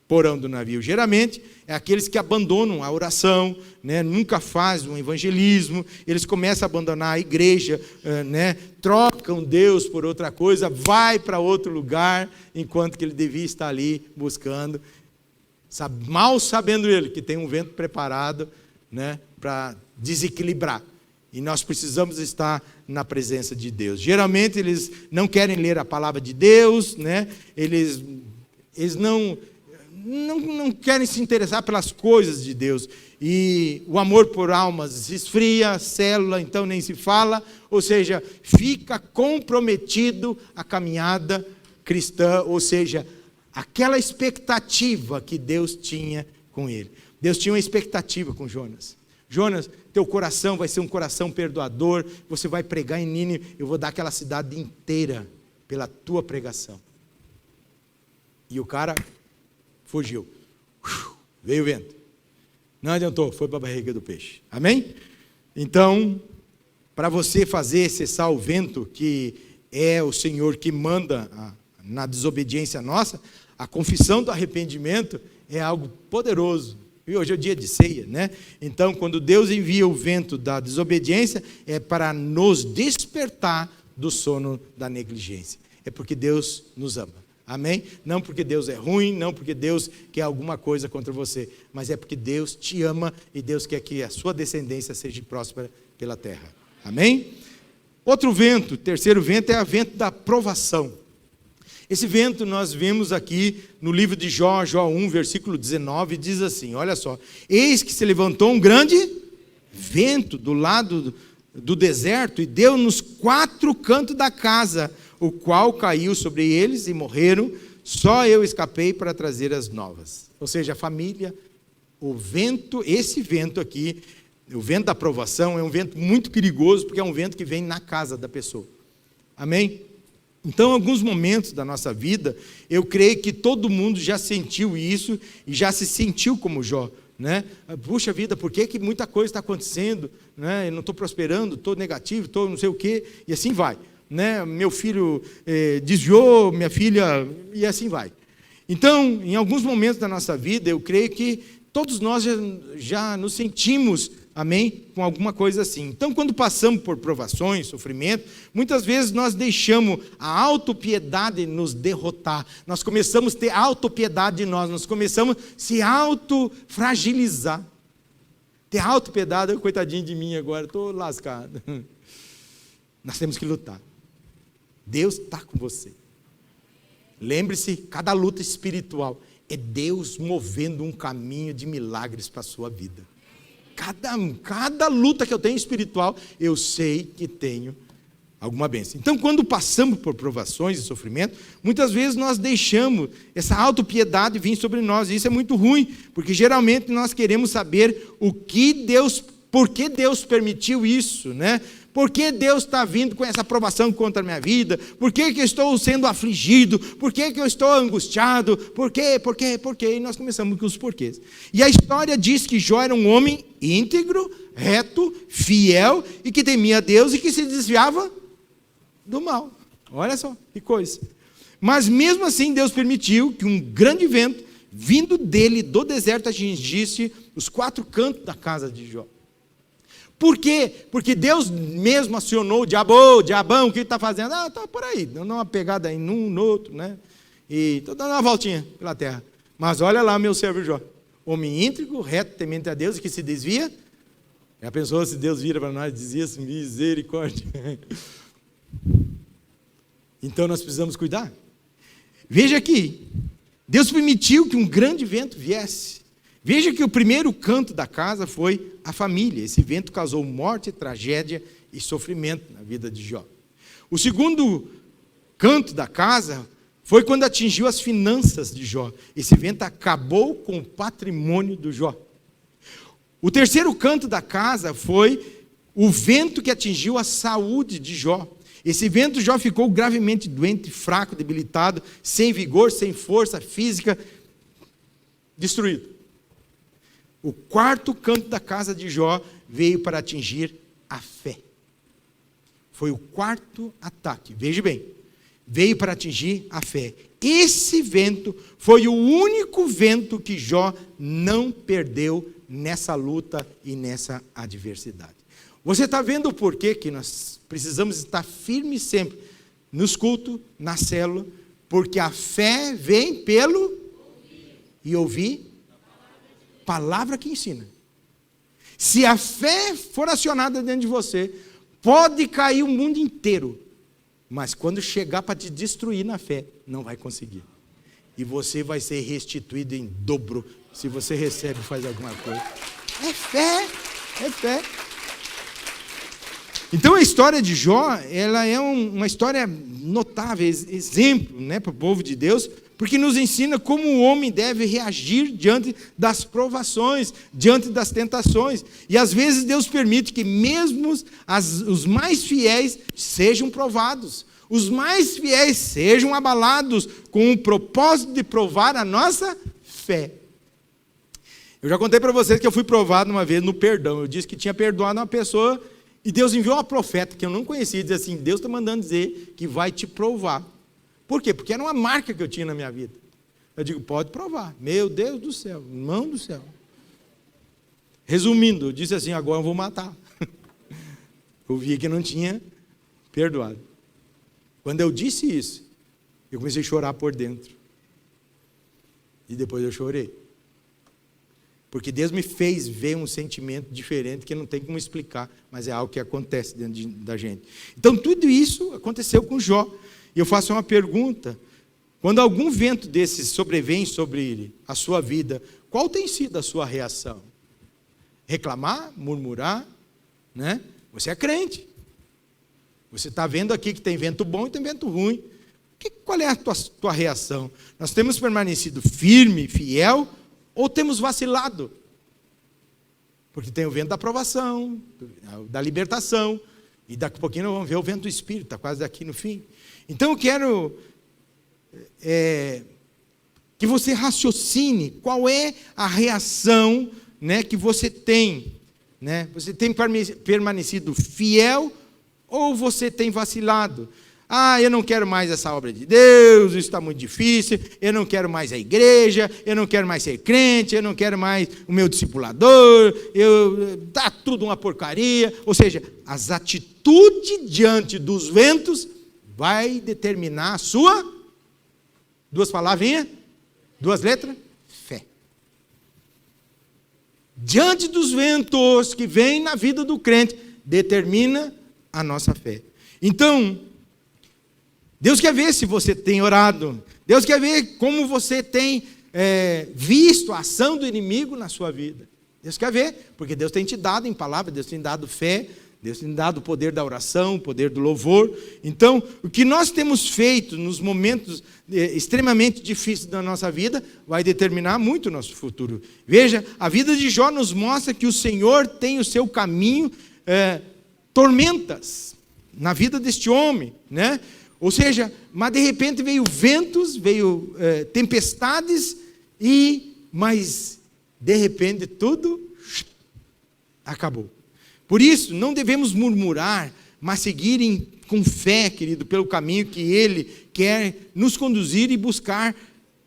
porão do navio? Geralmente é aqueles que abandonam a oração, né? Nunca fazem um evangelismo, eles começam a abandonar a igreja, né? Trocam Deus por outra coisa, vai para outro lugar, enquanto que ele devia estar ali buscando, mal sabendo ele que tem um vento preparado, né? Para desequilibrar. E nós precisamos estar na presença de Deus. Geralmente eles não querem ler a palavra de Deus, né? Eles não querem se interessar pelas coisas de Deus, e o amor por almas esfria, célula então nem se fala, ou seja, fica comprometido a caminhada cristã, ou seja, aquela expectativa que Deus tinha com ele. Deus tinha uma expectativa com Jonas. Jonas, teu coração vai ser um coração perdoador, você vai pregar em Nínive, eu vou dar aquela cidade inteira pela tua pregação. E o cara fugiu. Veio o vento. Não adiantou, foi para a barriga do peixe. Amém? Então, para você fazer cessar o vento, que é o Senhor que manda na desobediência nossa, a confissão do arrependimento é algo poderoso. E hoje é o dia de ceia, né? Então, quando Deus envia o vento da desobediência, é para nos despertar do sono da negligência. É porque Deus nos ama. Amém? Não porque Deus é ruim, não porque Deus quer alguma coisa contra você, mas é porque Deus te ama e Deus quer que a sua descendência seja próspera pela terra. Amém? Outro vento, terceiro vento, é o vento da provação. Esse vento nós vemos aqui no livro de Jó, Jó 1, versículo 19, diz assim, olha só: eis que se levantou um grande vento do lado do deserto e deu nos 4 cantos da casa, o qual caiu sobre eles e morreram, só eu escapei para trazer as novas. Ou seja, a família, o vento, esse vento aqui, o vento da provação, é um vento muito perigoso, porque é um vento que vem na casa da pessoa. Amém? Então, em alguns momentos da nossa vida, eu creio que todo mundo já sentiu isso e já se sentiu como Jó, né? Puxa vida, por que muita coisa está acontecendo, né? Eu não estou prosperando, estou negativo, estou não sei o quê, e assim vai. Né? Meu filho desviou, minha filha, e assim vai. Então, em alguns momentos da nossa vida, eu creio que todos nós já nos sentimos, amém, com alguma coisa assim. Então, quando passamos por provações, sofrimento, muitas vezes nós deixamos a autopiedade nos derrotar. Nós começamos a ter autopiedade em nós começamos a se autofragilizar. Ter autopiedade, coitadinho de mim agora, estou lascado. Nós temos que lutar. Deus está com você. Lembre-se, cada luta espiritual é Deus movendo um caminho de milagres para a sua vida. Cada luta que eu tenho espiritual, eu sei que tenho alguma bênção. Então, quando passamos por provações e sofrimento, muitas vezes nós deixamos essa autopiedade vir sobre nós, e isso é muito ruim, porque geralmente nós queremos saber o que Deus Por que Deus permitiu isso, né? Por que Deus está vindo com essa provação contra a minha vida? Por que eu estou sendo afligido? Por que eu estou angustiado? Por quê? E nós começamos com os porquês. E a história diz que Jó era um homem íntegro, reto, fiel, e que temia a Deus e que se desviava do mal. Olha só, que coisa. Mas mesmo assim, Deus permitiu que um grande vento, vindo dele, do deserto, atingisse os 4 cantos da casa de Jó. Por quê? Porque Deus mesmo acionou o diabão, o que ele está fazendo? Está por aí, dando uma pegada em um, no outro, né? E estou dando uma voltinha pela terra. Mas olha lá, meu servo Jó, homem íntegro, reto, temente a Deus, e que se desvia. Já pensou se Deus vira para nós e dizia assim, misericórdia? Então nós precisamos cuidar. Veja aqui, Deus permitiu que um grande vento viesse. Veja que o primeiro canto da casa foi a família. Esse vento causou morte, tragédia e sofrimento na vida de Jó. O segundo canto da casa foi quando atingiu as finanças de Jó. Esse vento acabou com o patrimônio do Jó. O terceiro canto da casa foi o vento que atingiu a saúde de Jó. Esse vento, Jó ficou gravemente doente, fraco, debilitado, sem vigor, sem força física, destruído. O quarto canto da casa de Jó veio para atingir a fé. Foi o quarto ataque, veja bem, veio para atingir a fé. Esse vento foi o único vento que Jó não perdeu nessa luta e nessa adversidade. Você está vendo o porquê que nós precisamos estar firmes sempre nos cultos, na célula, porque a fé vem pelo e ouvir palavra que ensina. Se a fé for acionada dentro de você, pode cair o mundo inteiro, mas quando chegar para te destruir na fé, não vai conseguir. E você vai ser restituído em dobro, se você recebe e faz alguma coisa. É fé, é fé. Então a história de Jó, ela é uma história notável, exemplo, né, para o povo de Deus, porque nos ensina como o homem deve reagir diante das provações, diante das tentações. E às vezes Deus permite que mesmo os mais fiéis sejam provados, os mais fiéis sejam abalados com o propósito de provar a nossa fé. Eu já contei para vocês que eu fui provado uma vez no perdão. Eu disse que tinha perdoado uma pessoa e Deus enviou uma profeta que eu não conhecia e disse assim, Deus está mandando dizer que vai te provar. Por quê? Porque era uma marca que eu tinha na minha vida. Eu digo, pode provar. Meu Deus do céu, irmão do céu. Resumindo, eu disse assim, agora eu vou matar. Eu vi que não tinha perdoado. Quando eu disse isso, eu comecei a chorar por dentro. E depois eu chorei. Porque Deus me fez ver um sentimento diferente que não tem como explicar, mas é algo que acontece dentro da gente. Então tudo isso aconteceu com Jó. E eu faço uma pergunta, quando algum vento desses sobrevém sobre a sua vida, qual tem sido a sua reação? Reclamar, murmurar, né? Você é crente, você está vendo aqui que tem vento bom e tem vento ruim, qual é a tua reação? Nós temos permanecido firme, fiel, ou temos vacilado? Porque tem o vento da aprovação, da libertação, e daqui a pouquinho nós vamos ver o vento do Espírito, está quase aqui no fim. Então eu quero que você raciocine qual é a reação, né, que você tem. Né? Você tem permanecido fiel ou você tem vacilado? Eu não quero mais essa obra de Deus, isso está muito difícil, eu não quero mais a igreja, eu não quero mais ser crente, eu não quero mais o meu discipulador, está tudo uma porcaria. Ou seja, as atitudes diante dos ventos vai determinar a sua, 2 palavrinhas, 2 letras, fé. Diante dos ventos que vêm na vida do crente, determina a nossa fé. Então, Deus quer ver se você tem orado, Deus quer ver como você tem visto a ação do inimigo na sua vida. Deus quer ver, porque Deus tem te dado em palavra, Deus tem dado fé, Deus tem dado o poder da oração, o poder do louvor. Então, o que nós temos feito nos momentos extremamente difíceis da nossa vida vai determinar muito o nosso futuro. Veja, a vida de Jó nos mostra que o Senhor tem o seu caminho, tormentas na vida deste homem, né? Ou seja, mas de repente veio ventos, veio tempestades, mas de repente tudo acabou. Por isso, não devemos murmurar, mas seguirem com fé, querido, pelo caminho que Ele quer nos conduzir e buscar,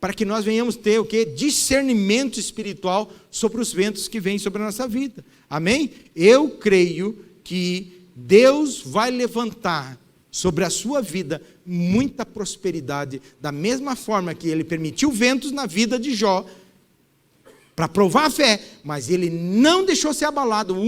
para que nós venhamos ter o quê? Discernimento espiritual sobre os ventos que vêm sobre a nossa vida. Amém? Eu creio que Deus vai levantar sobre a sua vida muita prosperidade, da mesma forma que Ele permitiu ventos na vida de Jó, para provar a fé, mas ele não deixou ser abalado. O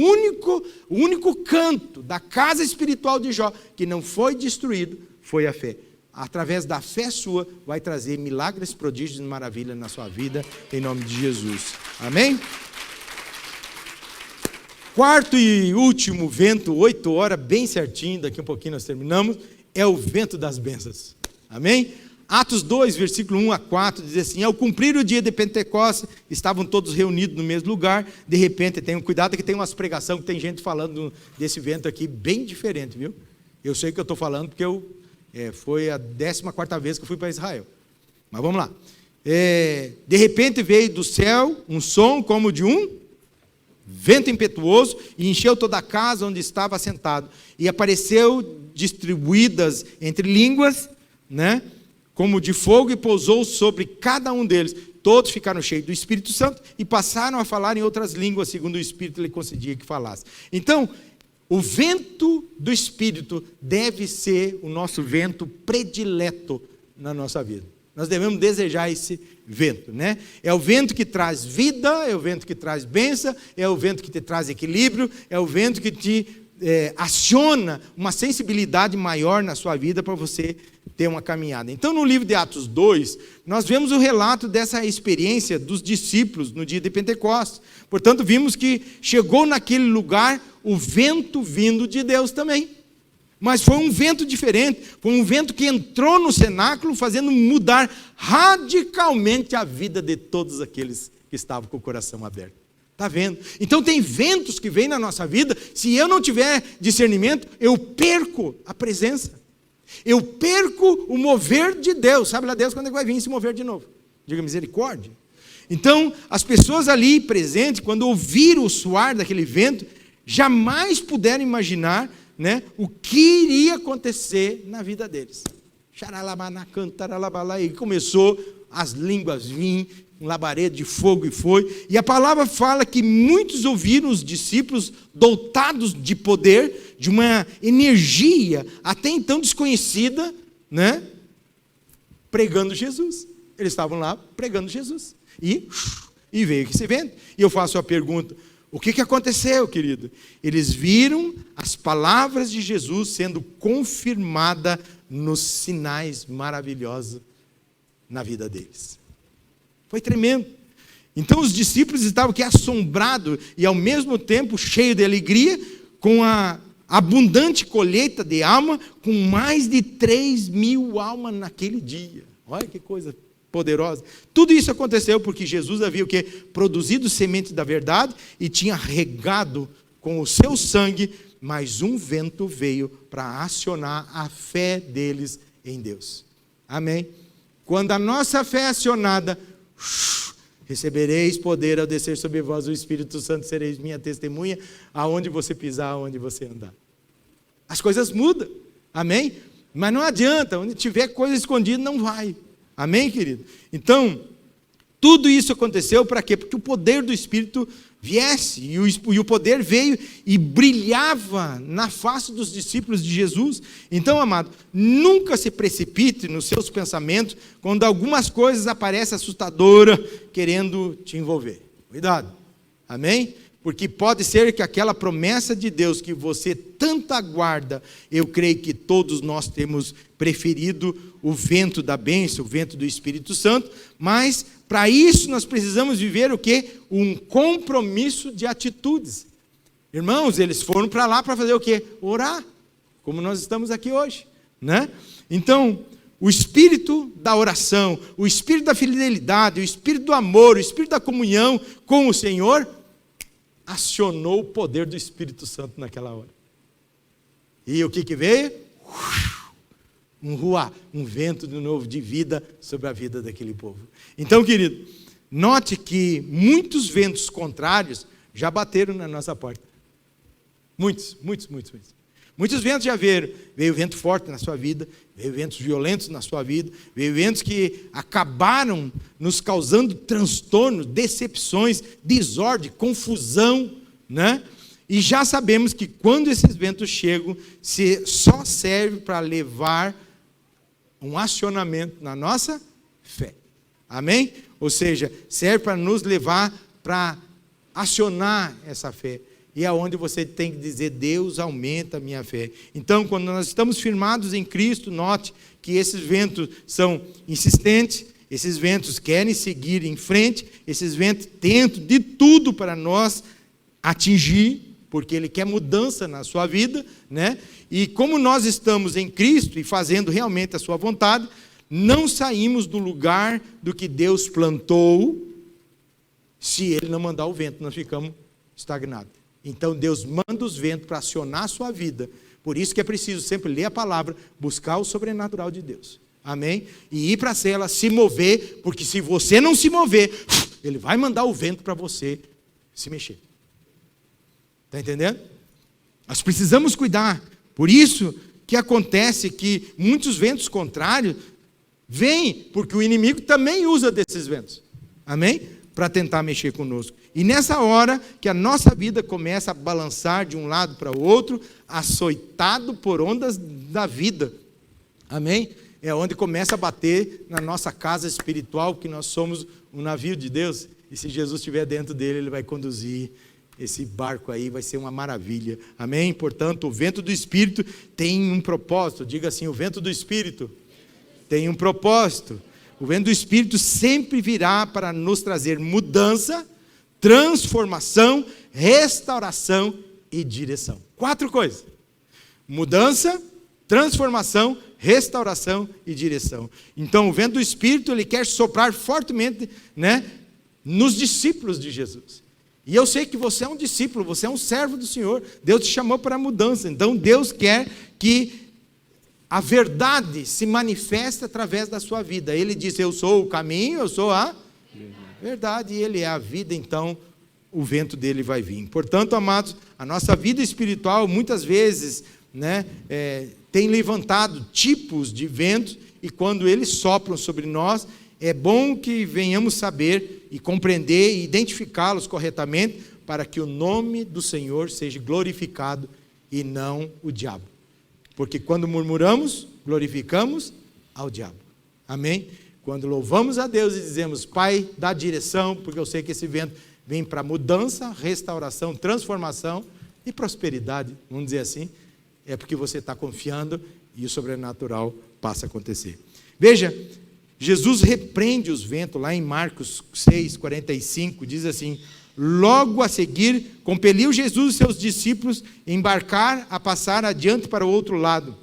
único canto da casa espiritual de Jó que não foi destruído foi a fé. Através da fé sua, vai trazer milagres, prodígios e maravilhas na sua vida, em nome de Jesus. Amém? Quarto e último vento, 8 horas, bem certinho, daqui um pouquinho nós terminamos, é o vento das bênçãos. Amém? Atos 2, versículo 1 a 4, diz assim: ao cumprir o dia de Pentecostes, estavam todos reunidos no mesmo lugar. De repente, tenham cuidado que tem umas pregações que tem gente falando desse vento aqui, bem diferente, viu? Eu sei que eu estou falando porque foi a 14ª vez que eu fui para Israel. Mas vamos lá. De repente veio do céu um som como de um vento impetuoso e encheu toda a casa onde estava assentado. E apareceu distribuídas entre línguas, né? Como de fogo, e pousou sobre cada um deles. Todos ficaram cheios do Espírito Santo e passaram a falar em outras línguas, segundo o Espírito lhe concedia que falasse. Então, o vento do Espírito deve ser o nosso vento predileto na nossa vida. Nós devemos desejar esse vento, né? É o vento que traz vida, é o vento que traz bênção, é o vento que te traz equilíbrio, é o vento que te aciona uma sensibilidade maior na sua vida para você ter uma caminhada. Então, no livro de Atos 2, nós vemos o relato dessa experiência dos discípulos no dia de Pentecostes. Portanto, vimos que chegou naquele lugar o vento vindo de Deus também. Mas foi um vento diferente, foi um vento que entrou no cenáculo, fazendo mudar radicalmente a vida de todos aqueles que estavam com o coração aberto. Está vendo? Então tem ventos que vêm na nossa vida, se eu não tiver discernimento, eu perco a presença. Eu perco o mover de Deus. Sabe lá Deus quando é que vai vir se mover de novo? Diga misericórdia. Então, as pessoas ali presentes, quando ouviram o soar daquele vento, jamais puderam imaginar, né, o que iria acontecer na vida deles. E começou as línguas vir, um labaredo de fogo e foi. E a palavra fala que muitos ouviram os discípulos dotados de poder, de uma energia até então desconhecida, né, pregando Jesus. Eles estavam lá pregando Jesus. E veio esse vento. E eu faço a pergunta: o que aconteceu, querido? Eles viram as palavras de Jesus sendo confirmadas nos sinais maravilhosos na vida deles. Foi tremendo. Então os discípulos estavam aqui assombrados e ao mesmo tempo cheios de alegria, com a abundante colheita de alma, com mais de 3.000 almas naquele dia. Olha que coisa poderosa. Tudo isso aconteceu porque Jesus havia o quê? Produzido semente da verdade e tinha regado com o seu sangue, mas um vento veio para acionar a fé deles em Deus. Amém? Quando a nossa fé é acionada, recebereis poder ao descer sobre vós o Espírito Santo, sereis minha testemunha, aonde você pisar, aonde você andar. As coisas mudam, amém? Mas não adianta, onde tiver coisa escondida não vai, amém, querido? Então, tudo isso aconteceu para quê? Porque o poder do Espírito viesse, e o poder veio e brilhava na face dos discípulos de Jesus. Então, amado, nunca se precipite nos seus pensamentos quando algumas coisas aparecem assustadoras, querendo te envolver. Cuidado, amém? Porque pode ser que aquela promessa de Deus que você tanto aguarda, eu creio que todos nós temos preferido o vento da bênção, o vento do Espírito Santo, mas para isso nós precisamos viver o quê? Um compromisso de atitudes. Irmãos, eles foram para lá para fazer o quê? Orar, como nós estamos aqui hoje, né? Então, o espírito da oração, o espírito da fidelidade, o espírito do amor, o espírito da comunhão com o Senhor, acionou o poder do Espírito Santo naquela hora. E o que veio? Um ruá, um vento de novo de vida sobre a vida daquele povo. Então, querido, note que muitos ventos contrários já bateram na nossa porta. Muitos. Muitos ventos já veio vento forte na sua vida, veio ventos violentos na sua vida, veio ventos que acabaram nos causando transtornos, decepções, desordem, confusão, né? E já sabemos que quando esses ventos chegam, só serve para levar um acionamento na nossa fé. Amém? Ou seja, serve para nos levar para acionar essa fé. E é onde você tem que dizer, Deus aumenta a minha fé. Então, quando nós estamos firmados em Cristo, note que esses ventos são insistentes, esses ventos querem seguir em frente, esses ventos tentam de tudo para nós atingir, porque Ele quer mudança na sua vida, né? E como nós estamos em Cristo e fazendo realmente a sua vontade, não saímos do lugar do que Deus plantou, se Ele não mandar o vento, nós ficamos estagnados. Então Deus manda os ventos para acionar a sua vida. Por isso que é preciso sempre ler a palavra, buscar o sobrenatural de Deus. Amém? E ir para a cela, se mover, porque se você não se mover, Ele vai mandar o vento para você se mexer. Está entendendo? Nós precisamos cuidar. Por isso que acontece que muitos ventos contrários vêm, porque o inimigo também usa desses ventos. Amém? Para tentar mexer conosco. E nessa hora que a nossa vida começa a balançar de um lado para o outro, açoitado por ondas da vida. Amém? É onde começa a bater na nossa casa espiritual, que nós somos um navio de Deus. E se Jesus estiver dentro dele, Ele vai conduzir esse barco aí, vai ser uma maravilha. Amém? Portanto, o vento do Espírito tem um propósito. Diga assim, o vento do Espírito tem um propósito. O vento do Espírito sempre virá para nos trazer mudança, transformação, restauração e direção. 4 coisas. Mudança, transformação, restauração e direção. Então, o vento do Espírito, ele quer soprar fortemente, né, nos discípulos de Jesus. E eu sei que você é um discípulo, você é um servo do Senhor. Deus te chamou para a mudança. Então, Deus quer que a verdade se manifesta através da sua vida. Ele diz, eu sou o caminho, eu sou a verdade, e Ele é a vida, então o vento dele vai vir. Portanto, amados, a nossa vida espiritual, muitas vezes, né, tem levantado tipos de ventos, e quando eles sopram sobre nós, é bom que venhamos saber e compreender e identificá-los corretamente, para que o nome do Senhor seja glorificado e não o diabo. Porque quando murmuramos, glorificamos ao diabo. Amém? Quando louvamos a Deus e dizemos, Pai, dá direção, porque eu sei que esse vento vem para mudança, restauração, transformação e prosperidade, vamos dizer assim, é porque você está confiando e o sobrenatural passa a acontecer. Veja, Jesus repreende os ventos, lá em Marcos 6:45, diz assim, logo a seguir, compeliu Jesus e seus discípulos a embarcar, a passar adiante para o outro lado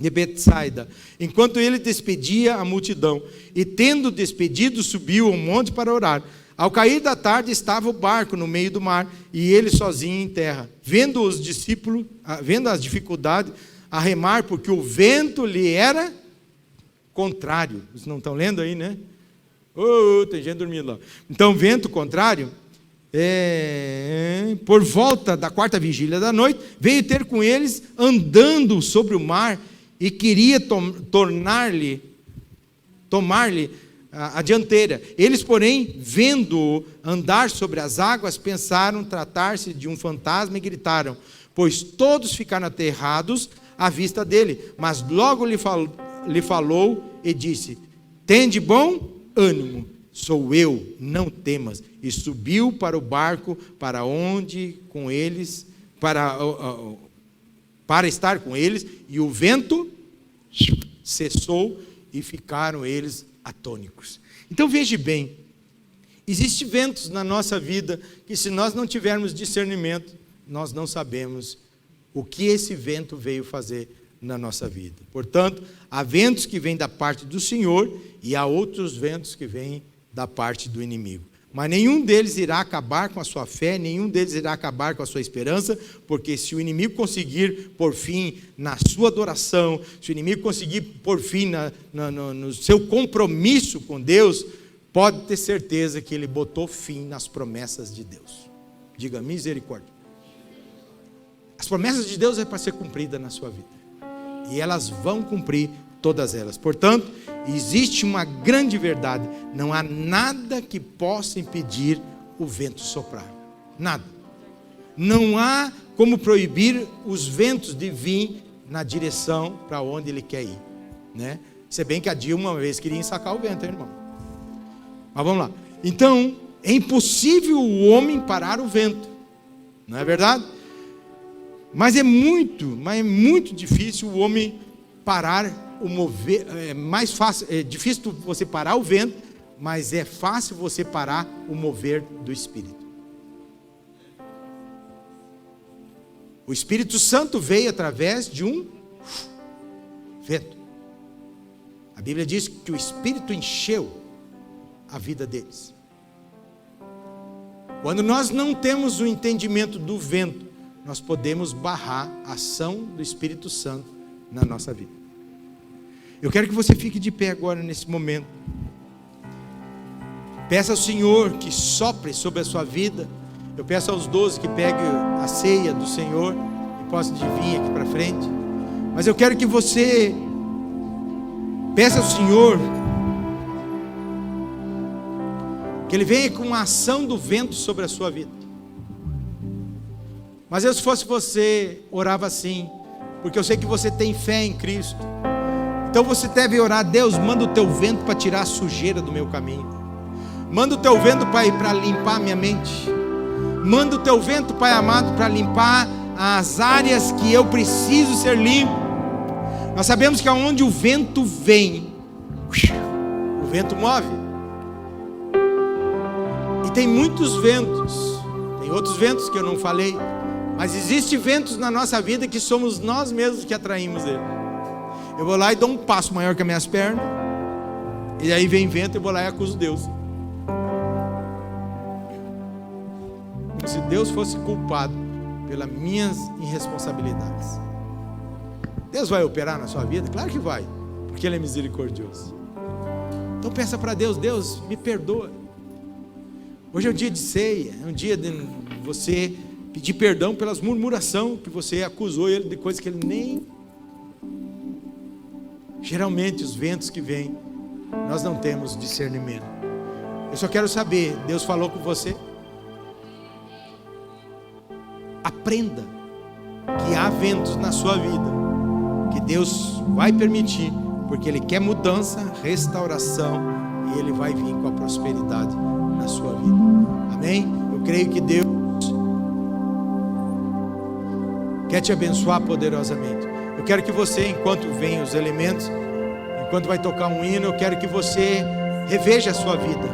de Betsaida, enquanto ele despedia a multidão. E tendo despedido, subiu ao monte para orar. Ao cair da tarde, estava o barco no meio do mar, e ele sozinho em terra. Vendo os discípulos, vendo as dificuldades a remar, porque o vento lhe era contrário. Vocês não estão lendo aí, né? Tem gente dormindo lá. Então, vento contrário, por volta da 4ª vigília da noite, veio ter com eles andando sobre o mar e queria tomar-lhe a dianteira. Eles, porém, vendo-o andar sobre as águas, pensaram tratar-se de um fantasma e gritaram, pois todos ficaram aterrados à vista dele. Mas logo lhe falou e disse, tende bom ânimo, sou eu, não temas. E subiu para o barco, para onde com eles, para estar com eles, e o vento cessou e ficaram eles atônicos. Então veja bem, existem ventos na nossa vida que se nós não tivermos discernimento, nós não sabemos o que esse vento veio fazer na nossa vida. Portanto, há ventos que vêm da parte do Senhor e há outros ventos que vêm da parte do inimigo. Mas nenhum deles irá acabar com a sua fé, nenhum deles irá acabar com a sua esperança, porque se o inimigo conseguir pôr fim na sua adoração, se o inimigo conseguir pôr fim no seu compromisso com Deus, pode ter certeza que ele botou fim nas promessas de Deus. Diga misericórdia. As promessas de Deus é para ser cumprida na sua vida. E elas vão cumprir todas elas. Portanto, existe uma grande verdade. Não há nada que possa impedir o vento soprar. Nada. Não há como proibir os ventos de vir na direção para onde ele quer ir, né? Se bem que a Dilma uma vez queria ensacar o vento, hein, irmão? Mas vamos lá. Então, é impossível o homem parar o vento. Não é verdade? Mas é muito difícil o homem parar o mover. É mais fácil, é difícil você parar o vento, mas é fácil você parar o mover do Espírito. O Espírito Santo veio através de um vento. A Bíblia diz que o Espírito encheu a vida deles. Quando nós não temos o entendimento do vento, nós podemos barrar a ação do Espírito Santo na nossa vida. Eu quero que você fique de pé agora nesse momento. Peça ao Senhor que sopre sobre a sua vida. Eu peço aos 12 que peguem a ceia do Senhor e possam vir aqui para frente. Mas eu quero que você peça ao Senhor que Ele venha com uma ação do vento sobre a sua vida. Mas eu, se fosse você, orava assim, porque eu sei que você tem fé em Cristo. Então você deve orar: Deus, manda o teu vento para tirar a sujeira do meu caminho. Manda o teu vento, Pai, para limpar a minha mente. Manda o teu vento, Pai amado, para limpar as áreas que eu preciso ser limpo. Nós sabemos que aonde o vento vem, o vento move. E tem muitos ventos. Tem outros ventos que eu não falei. Mas existem ventos na nossa vida que somos nós mesmos que atraímos ele. Eu vou lá e dou um passo maior que as minhas pernas. E aí vem vento e eu vou lá e acuso Deus. Como se Deus fosse culpado pelas minhas irresponsabilidades. Deus vai operar na sua vida? Claro que vai, porque Ele é misericordioso. Então peça para Deus: Deus, me perdoa. Hoje é um dia de ceia, é um dia de você pedir perdão pelas murmurações que você acusou ele de coisas que ele nem... Geralmente os ventos que vêm, nós não temos discernimento. Eu só quero saber, Deus falou com você? Aprenda que há ventos na sua vida que Deus vai permitir, porque Ele quer mudança, restauração, e Ele vai vir com a prosperidade na sua vida. Amém? Eu creio que Deus quer te abençoar poderosamente. Eu quero que você, enquanto vem os elementos, enquanto vai tocar um hino, eu quero que você reveja a sua vida.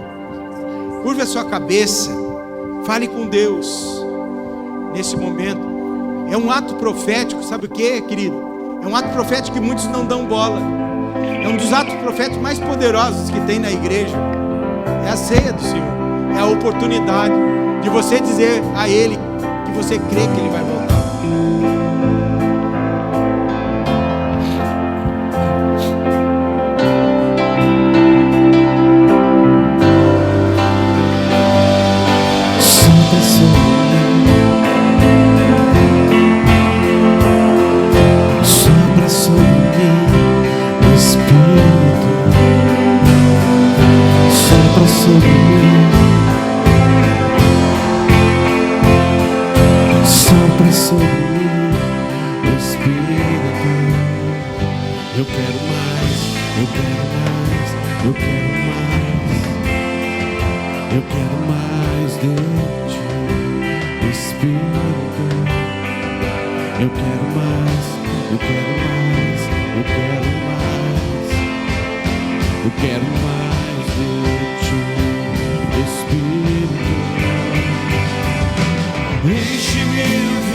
Curve a sua cabeça. Fale com Deus nesse momento. É um ato profético, sabe o que, querido? É um ato profético que muitos não dão bola. É um dos atos proféticos mais poderosos que tem na igreja. É a ceia do Senhor. É a oportunidade de você dizer a Ele que você crê que Ele vai voltar. Enche-me.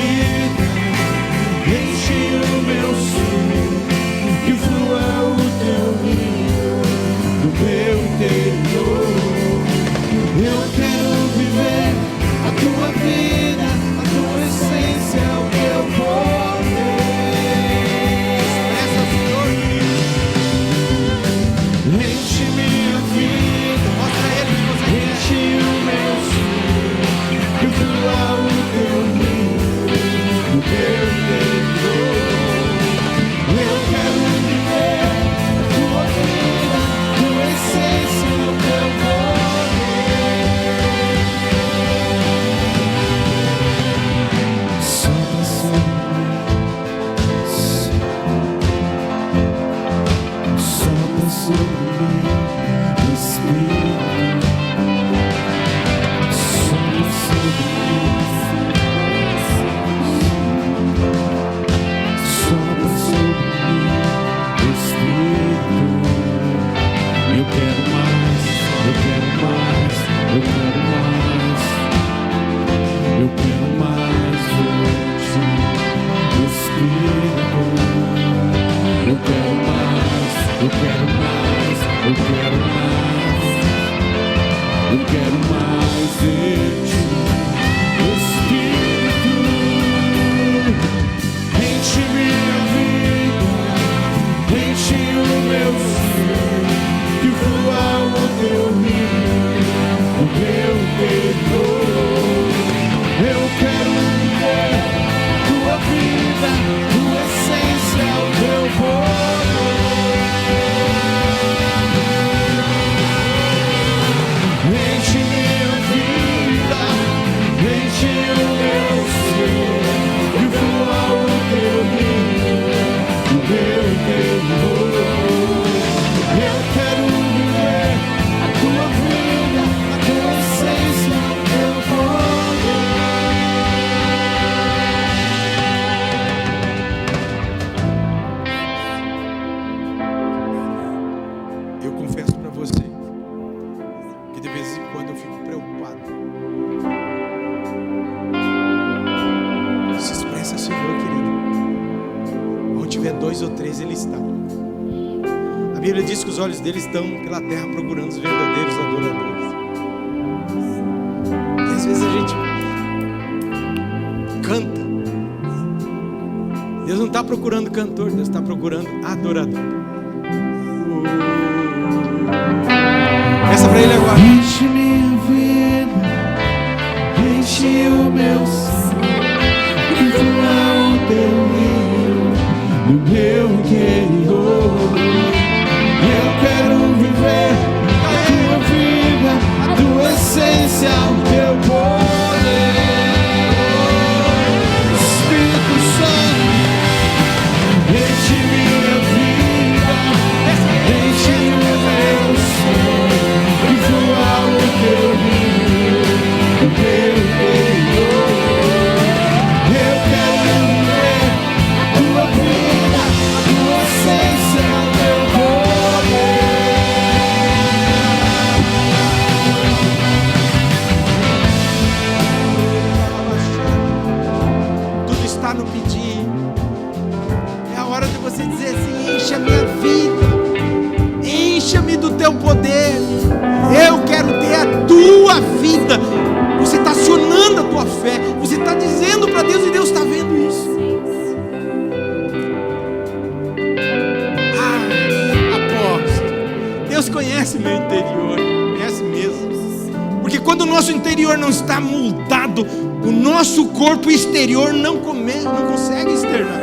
Os olhos deles estão pela terra procurando os verdadeiros adoradores. E às vezes a gente canta. Deus não está procurando cantor, Deus está procurando adorador. Peça para Ele agora. Enche minha vida, enche o meu ser, que flua o teu rio no meu interior. Eu quero viver a tua vida, a tua essência, o teu poder. Espírito Santo, enche minha vida, enche o meu ser, e flua o teu rio, o teu interior. Eu quero viver a tua vida, a tua essência, o teu poder. No pedir, é a hora de você dizer assim: enche a minha vida, encha-me do teu poder, eu quero ter a tua vida. Você está acionando a tua fé, você está dizendo para Deus e Deus está vendo isso. Apóstolo, Deus conhece meu interior, conhece mesmo, porque quando o nosso interior não está moldado, o nosso corpo exterior não consegue externar.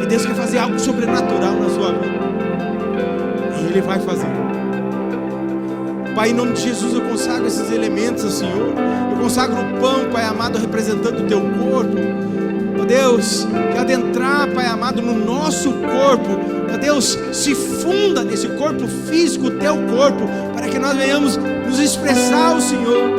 E Deus quer fazer algo sobrenatural na sua vida, e Ele vai fazer. Pai, em nome de Jesus, eu consagro esses elementos ao Senhor. Eu consagro o pão, Pai amado, representando o teu corpo. Ó Deus, que adentrar, Pai amado, no nosso corpo, ó Deus, se funda nesse corpo físico, o teu corpo, para que nós venhamos nos expressar ao Senhor.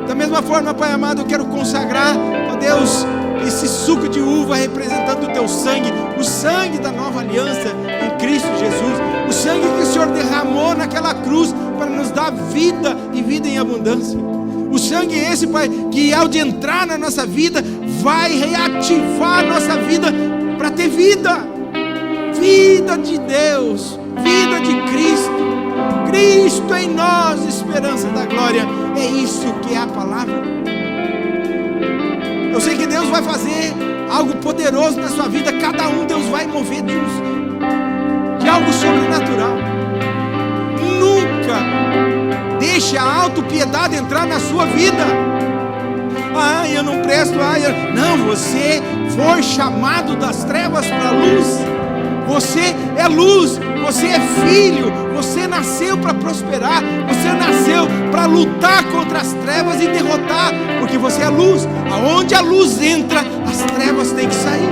Da mesma forma, Pai amado, eu quero consagrar, ó Deus, esse suco de uva representando o teu sangue, o sangue da nova aliança em Cristo Jesus, o sangue que o Senhor derramou naquela cruz para nos dar vida e vida em abundância, O sangue é esse, Pai, que ao de entrar na nossa vida, vai reativar a nossa vida para ter vida. Vida de Deus, vida de Cristo. Cristo em nós, esperança da glória. É isso que é a palavra. Eu sei que Deus vai fazer algo poderoso na sua vida. Cada um Deus vai mover de algo sobrenatural. Nunca deixe a autopiedade entrar na sua vida. Eu não presto. Não, você foi chamado das trevas para a luz. Você é luz, você é filho, você nasceu para prosperar, você nasceu para lutar contra as trevas e derrotar, porque você é luz. Aonde a luz entra, as trevas têm que sair.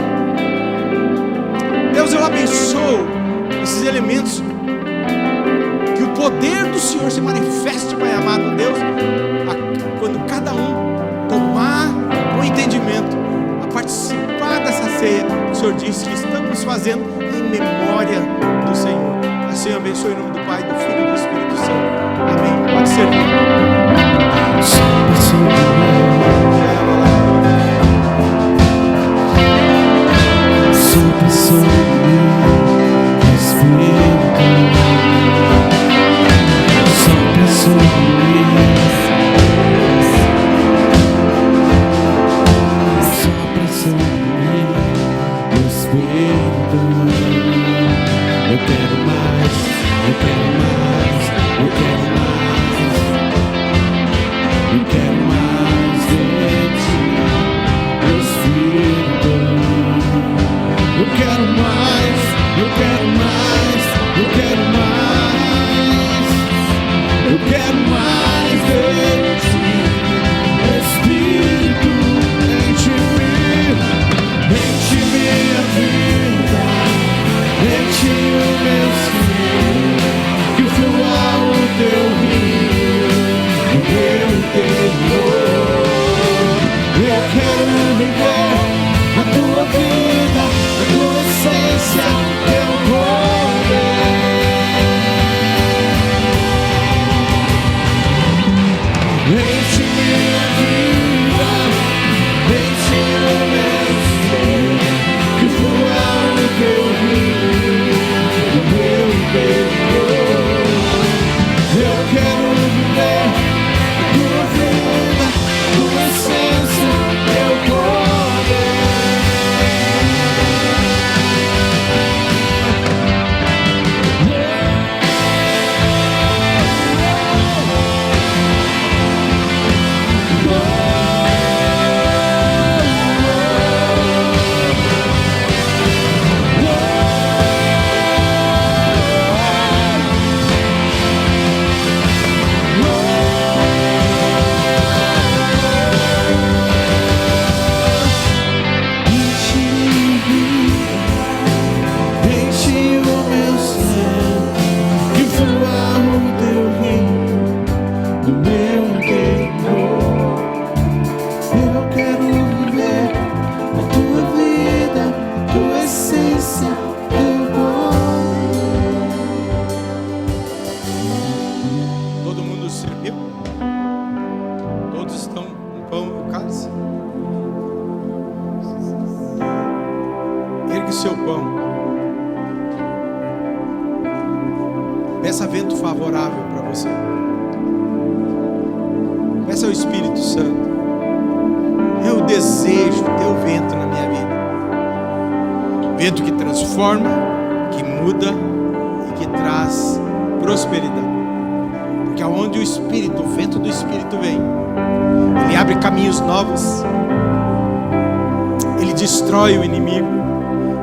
Deus, eu abençoo esses elementos, que o poder do Senhor se manifeste, Pai amado Deus, quando cada um tomar o entendimento, a participar dessa ceia. O Senhor disse que estamos fazendo em memória do Senhor. Assim eu abençoe em nome do Pai, do Filho e do Espírito Santo. Amém. Pode servir. Eu quero mais, eu quero mais, eu quero mais, eu quero mais de ti, meu Espírito. Eu quero mais, eu quero mais, eu quero mais, eu quero mais de ti, Espírito, enche minha vida, enche o meu ser, que flua o teu rio, o meu interior. Eu quero viver a tua vida, a tua essência, teu poder. Enche minha vida, enche o meu ser, que flua o teu rio, o meu interior. Eu quero viver a tua vida, a tua essência, teu poder. Enche o meu ser, que flua o teu rio, do meu interior. Eu quero viver a tua vida, tua essência, teu poder. Todo mundo serviu? Todos estão com o pão e o cálice? Ergue o seu pão. Peça vento favorável para você. Peça ao Espírito Santo. Eu desejo teu vento na minha vida. Vento que transforma, que muda e que traz prosperidade. Porque aonde o Espírito, o vento do Espírito vem, ele abre caminhos novos, ele destrói o inimigo,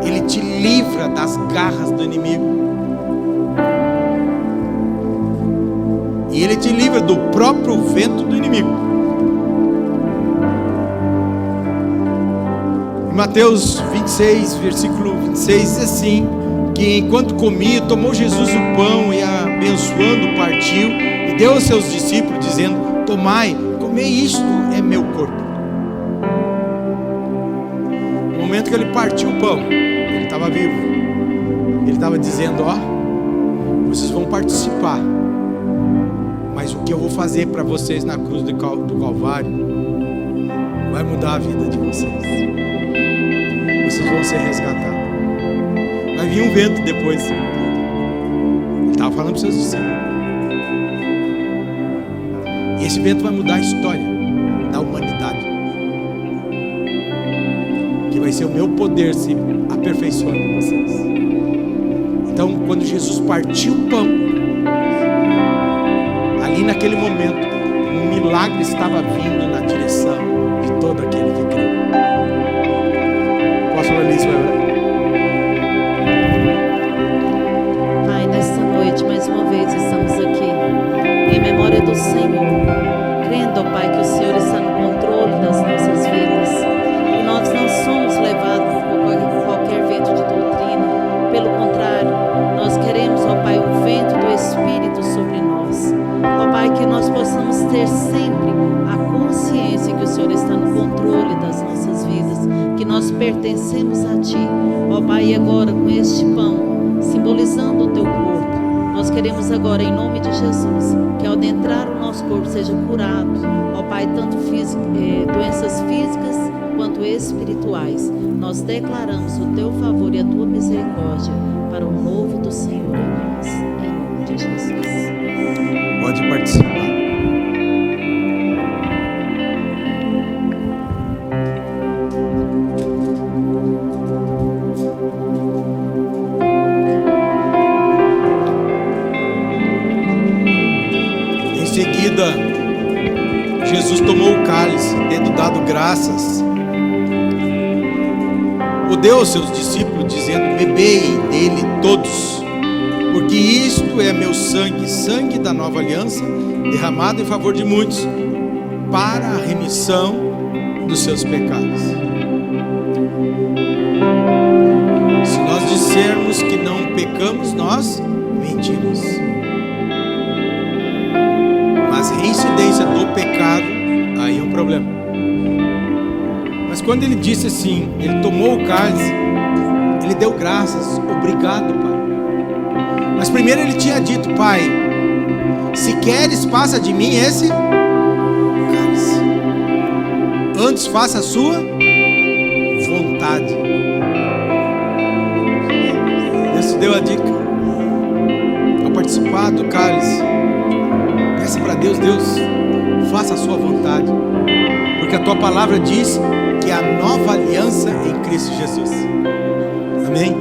ele te livra das garras do inimigo, e ele te livra do próprio vento do inimigo. Em Mateus 26, versículo 26, diz assim: que enquanto comia, tomou Jesus o pão e, abençoando, partiu e deu aos seus discípulos, dizendo: tomai, comei, isto é meu corpo. No momento que ele partiu o pão, ele estava vivo. Ele estava dizendo: ó, vocês vão participar, Mas o que eu vou fazer para vocês na cruz do Calvário vai mudar a vida de vocês. Vocês vão ser resgatados. Vai vir um vento depois. Ele estava falando para os seus discípulos. E esse vento vai mudar a história da humanidade. Que vai ser o meu poder se aperfeiçoando em vocês. Então, quando Jesus partiu o pão, ali naquele momento, um milagre estava vindo na direção de todo aquele que crê. Posso ler isso, vai orar? Pai, nesta noite, mais uma vez, estamos aqui em memória do Senhor, crendo, ó Pai, que o Senhor está no controle das nossas vidas e nós não somos levados por qualquer vento de doutrina. Pelo contrário, nós queremos, ó Pai, o vento do Espírito sobre nós. Ó Pai, que nós possamos ter sempre a consciência que o Senhor está no controle das nossas vidas, que nós pertencemos a Ti. Ó Pai, e agora com este pão, simbolizando o Teu corpo, nós queremos agora, em nome de Jesus, que ao adentrar o nosso corpo seja curado, ó Pai, tanto doenças físicas quanto espirituais. Nós declaramos o Teu favor e a Tua misericórdia para o novo do Senhor em nós, em nome de Jesus. Pode participar. Em seguida, Jesus tomou o cálice, tendo dado graças, o deu aos seus discípulos, dizendo: bebei dele todos, porque isto é meu sangue, sangue da nova aliança, derramado em favor de muitos, para a remissão dos seus pecados. Se nós dissermos que não pecamos, nós mentimos. Mas a reincidência do pecado, aí é um problema. Mas quando ele disse assim, ele tomou o cálice, ele deu graças: obrigado, Pai. Mas primeiro ele tinha dito: Pai, se queres, passa de mim esse cálice. Antes faça a sua vontade. Deus te deu a dica. Ao participar do cálice, peça para Deus: Deus, faça a sua vontade. Porque a tua palavra diz que é a nova aliança em Cristo Jesus. Amém?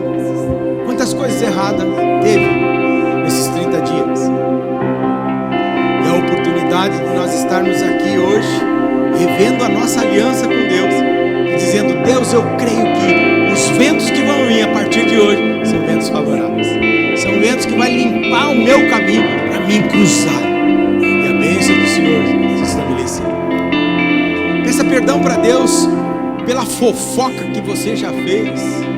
Quantas coisas erradas teve nesses 30 dias? E a oportunidade de nós estarmos aqui hoje, revendo a nossa aliança com Deus, e dizendo: Deus, eu creio que os ventos que vão vir a partir de hoje são ventos favoráveis. São ventos que vão limpar o meu caminho para mim cruzar. E a bênção do Senhor se estabelecer. Peça perdão para Deus pela fofoca que você já fez.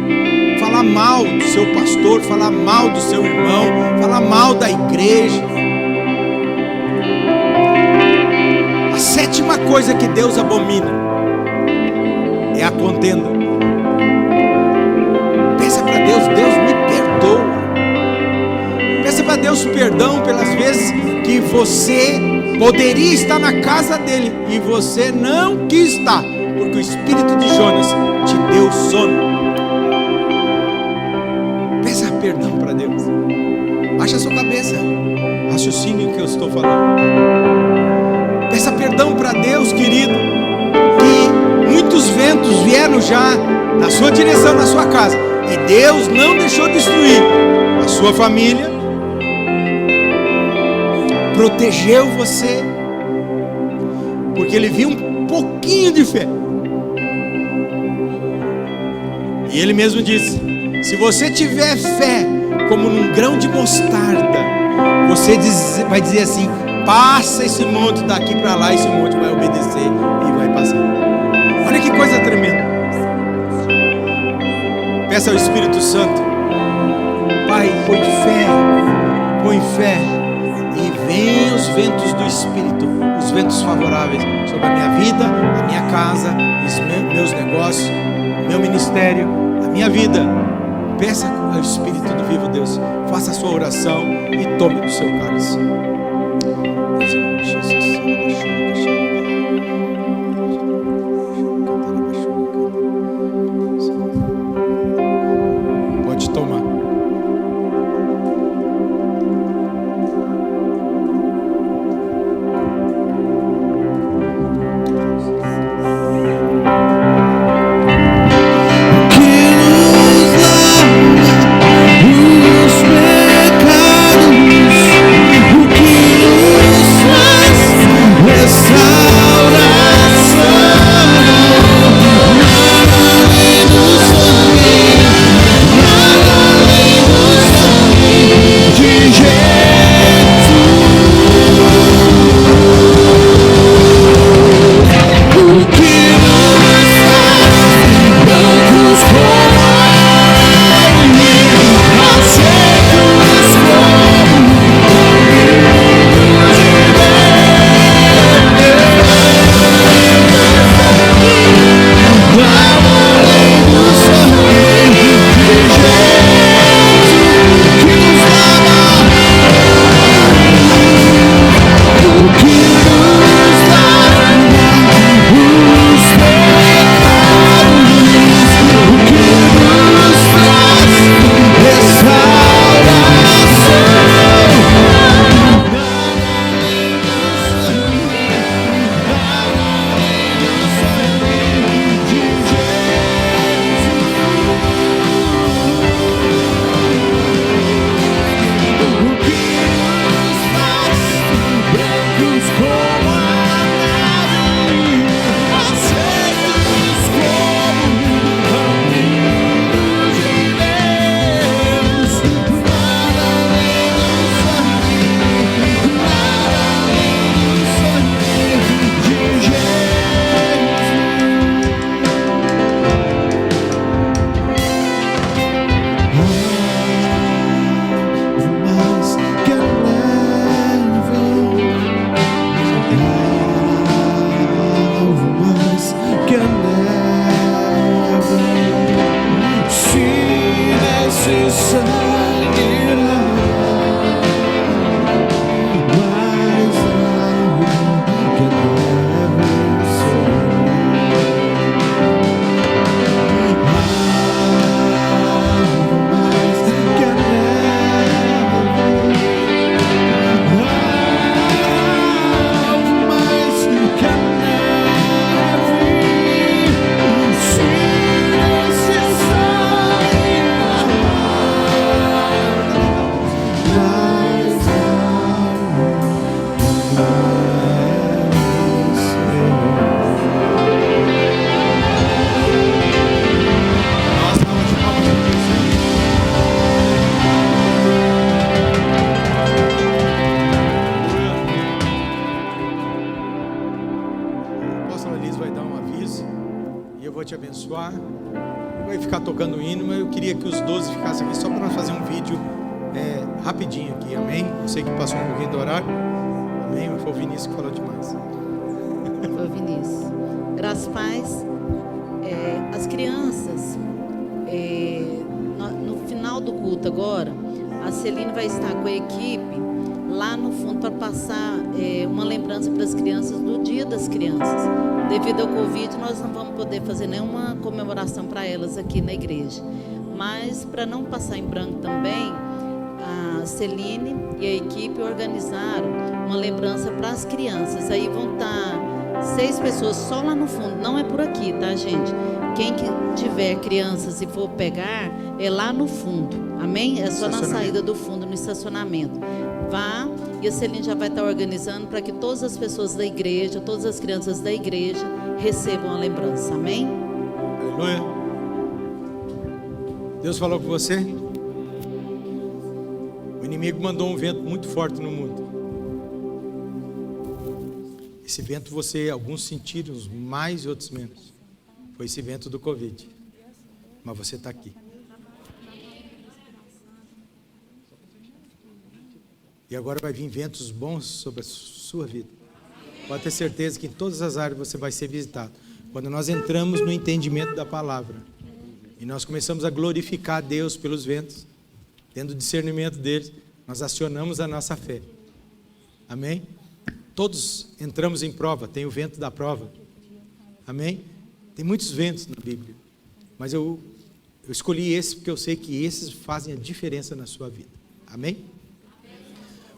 Falar mal do seu pastor, falar mal do seu irmão, falar mal da igreja. A sétima coisa que Deus abomina é a contenda. Peça para Deus: Deus, me perdoa. Peça para Deus perdão pelas vezes que você poderia estar na casa dele e você não quis estar, porque o espírito de Jonas te deu sono. Peça perdão para Deus. Baixa a sua cabeça, raciocine o que eu estou falando. Peça perdão para Deus, querido, que muitos ventos vieram já na sua direção, na sua casa, e Deus não deixou destruir a sua família, protegeu você, porque Ele viu um pouquinho de fé. E Ele mesmo disse: se você tiver fé como num grão de mostarda, você vai dizer assim: passa esse monte daqui para lá, esse monte vai obedecer e vai passar. Olha que coisa tremenda. Peça ao Espírito Santo: Pai, põe fé, e vem os ventos do Espírito, os ventos favoráveis sobre a minha vida, a minha casa, os meus negócios, o meu ministério, a minha vida. Peça ao Espírito do vivo Deus, faça a sua oração e tome do seu cálice. Pode tomar. Vai ficar tocando o hino, mas eu queria que os 12 ficassem aqui só para nós fazer um vídeo rapidinho aqui, amém? Eu sei que passou um pouquinho do horário, amém? Mas foi o Vinícius que falou demais. Foi o Vinícius. Graças a paz. As crianças, no final do culto agora, a Celine vai estar com a equipe lá no fundo para passar uma lembrança para as crianças do Dia das Crianças. Devido ao Covid, nós não vamos poder fazer nenhuma comemoração para elas aqui na igreja. Mas, para não passar em branco também, a Celine e a equipe organizaram uma lembrança para as crianças. Aí vão estar 6 pessoas só lá no fundo, não é por aqui, tá, gente? Quem que tiver crianças e for pegar, é lá no fundo, amém? É só na saída do fundo, no estacionamento. Vá, e a Celine já vai estar organizando para que todas as pessoas da igreja, todas as crianças da igreja recebam a lembrança, amém? Aleluia. Deus falou com você? O inimigo mandou um vento muito forte no mundo. Esse vento alguns sentiram mais e outros menos. Foi esse vento do Covid. Mas você está aqui. E agora vai vir ventos bons sobre a sua vida. Pode ter certeza que em todas as áreas você vai ser visitado. Quando nós entramos no entendimento da palavra e nós começamos a glorificar a Deus pelos ventos, tendo discernimento deles, nós acionamos a nossa fé. Amém? Todos entramos em prova, tem o vento da prova. Amém? Tem muitos ventos na Bíblia, mas eu escolhi esse porque eu sei que esses fazem a diferença na sua vida. Amém?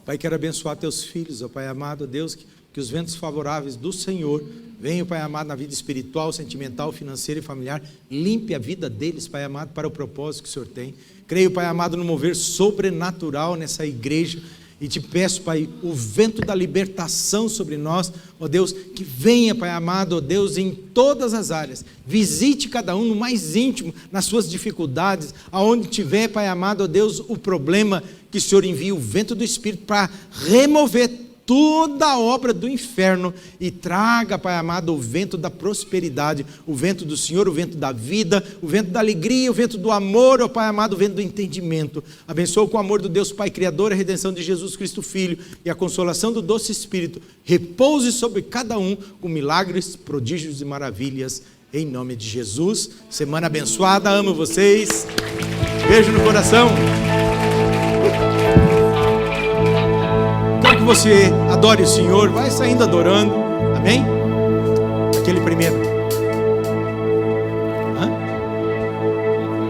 Pai, quero abençoar teus filhos, ó Pai amado, Deus, que os ventos favoráveis do Senhor venham, Pai amado, na vida espiritual, sentimental, financeira e familiar. Limpe a vida deles, Pai amado, para o propósito que o Senhor tem. Creio, Pai amado, no mover sobrenatural nessa igreja. E te peço, Pai, o vento da libertação sobre nós, ó Deus, que venha, Pai amado, ó Deus, em todas as áreas. Visite cada um no mais íntimo, nas suas dificuldades, aonde tiver, Pai amado, ó Deus, o problema, que o Senhor envie o vento do Espírito para remover toda a obra do inferno e traga, Pai amado, o vento da prosperidade, o vento do Senhor, o vento da vida, o vento da alegria, o vento do amor, ó Pai amado, o vento do entendimento. Abençoa com o amor do Deus Pai Criador, a redenção de Jesus Cristo Filho e a consolação do doce Espírito. Repouse sobre cada um com milagres, prodígios e maravilhas, em nome de Jesus. Semana abençoada, amo vocês. Beijo no coração. Que você adore o Senhor, vai saindo adorando, amém? Aquele primeiro,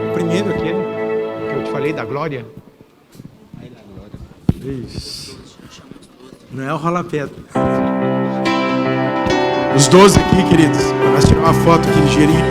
o primeiro aquele que eu te falei da glória. Isso. Não é o rola-pedra. Os 12 aqui, queridos, para nós tirar uma foto aqui ligeirinho.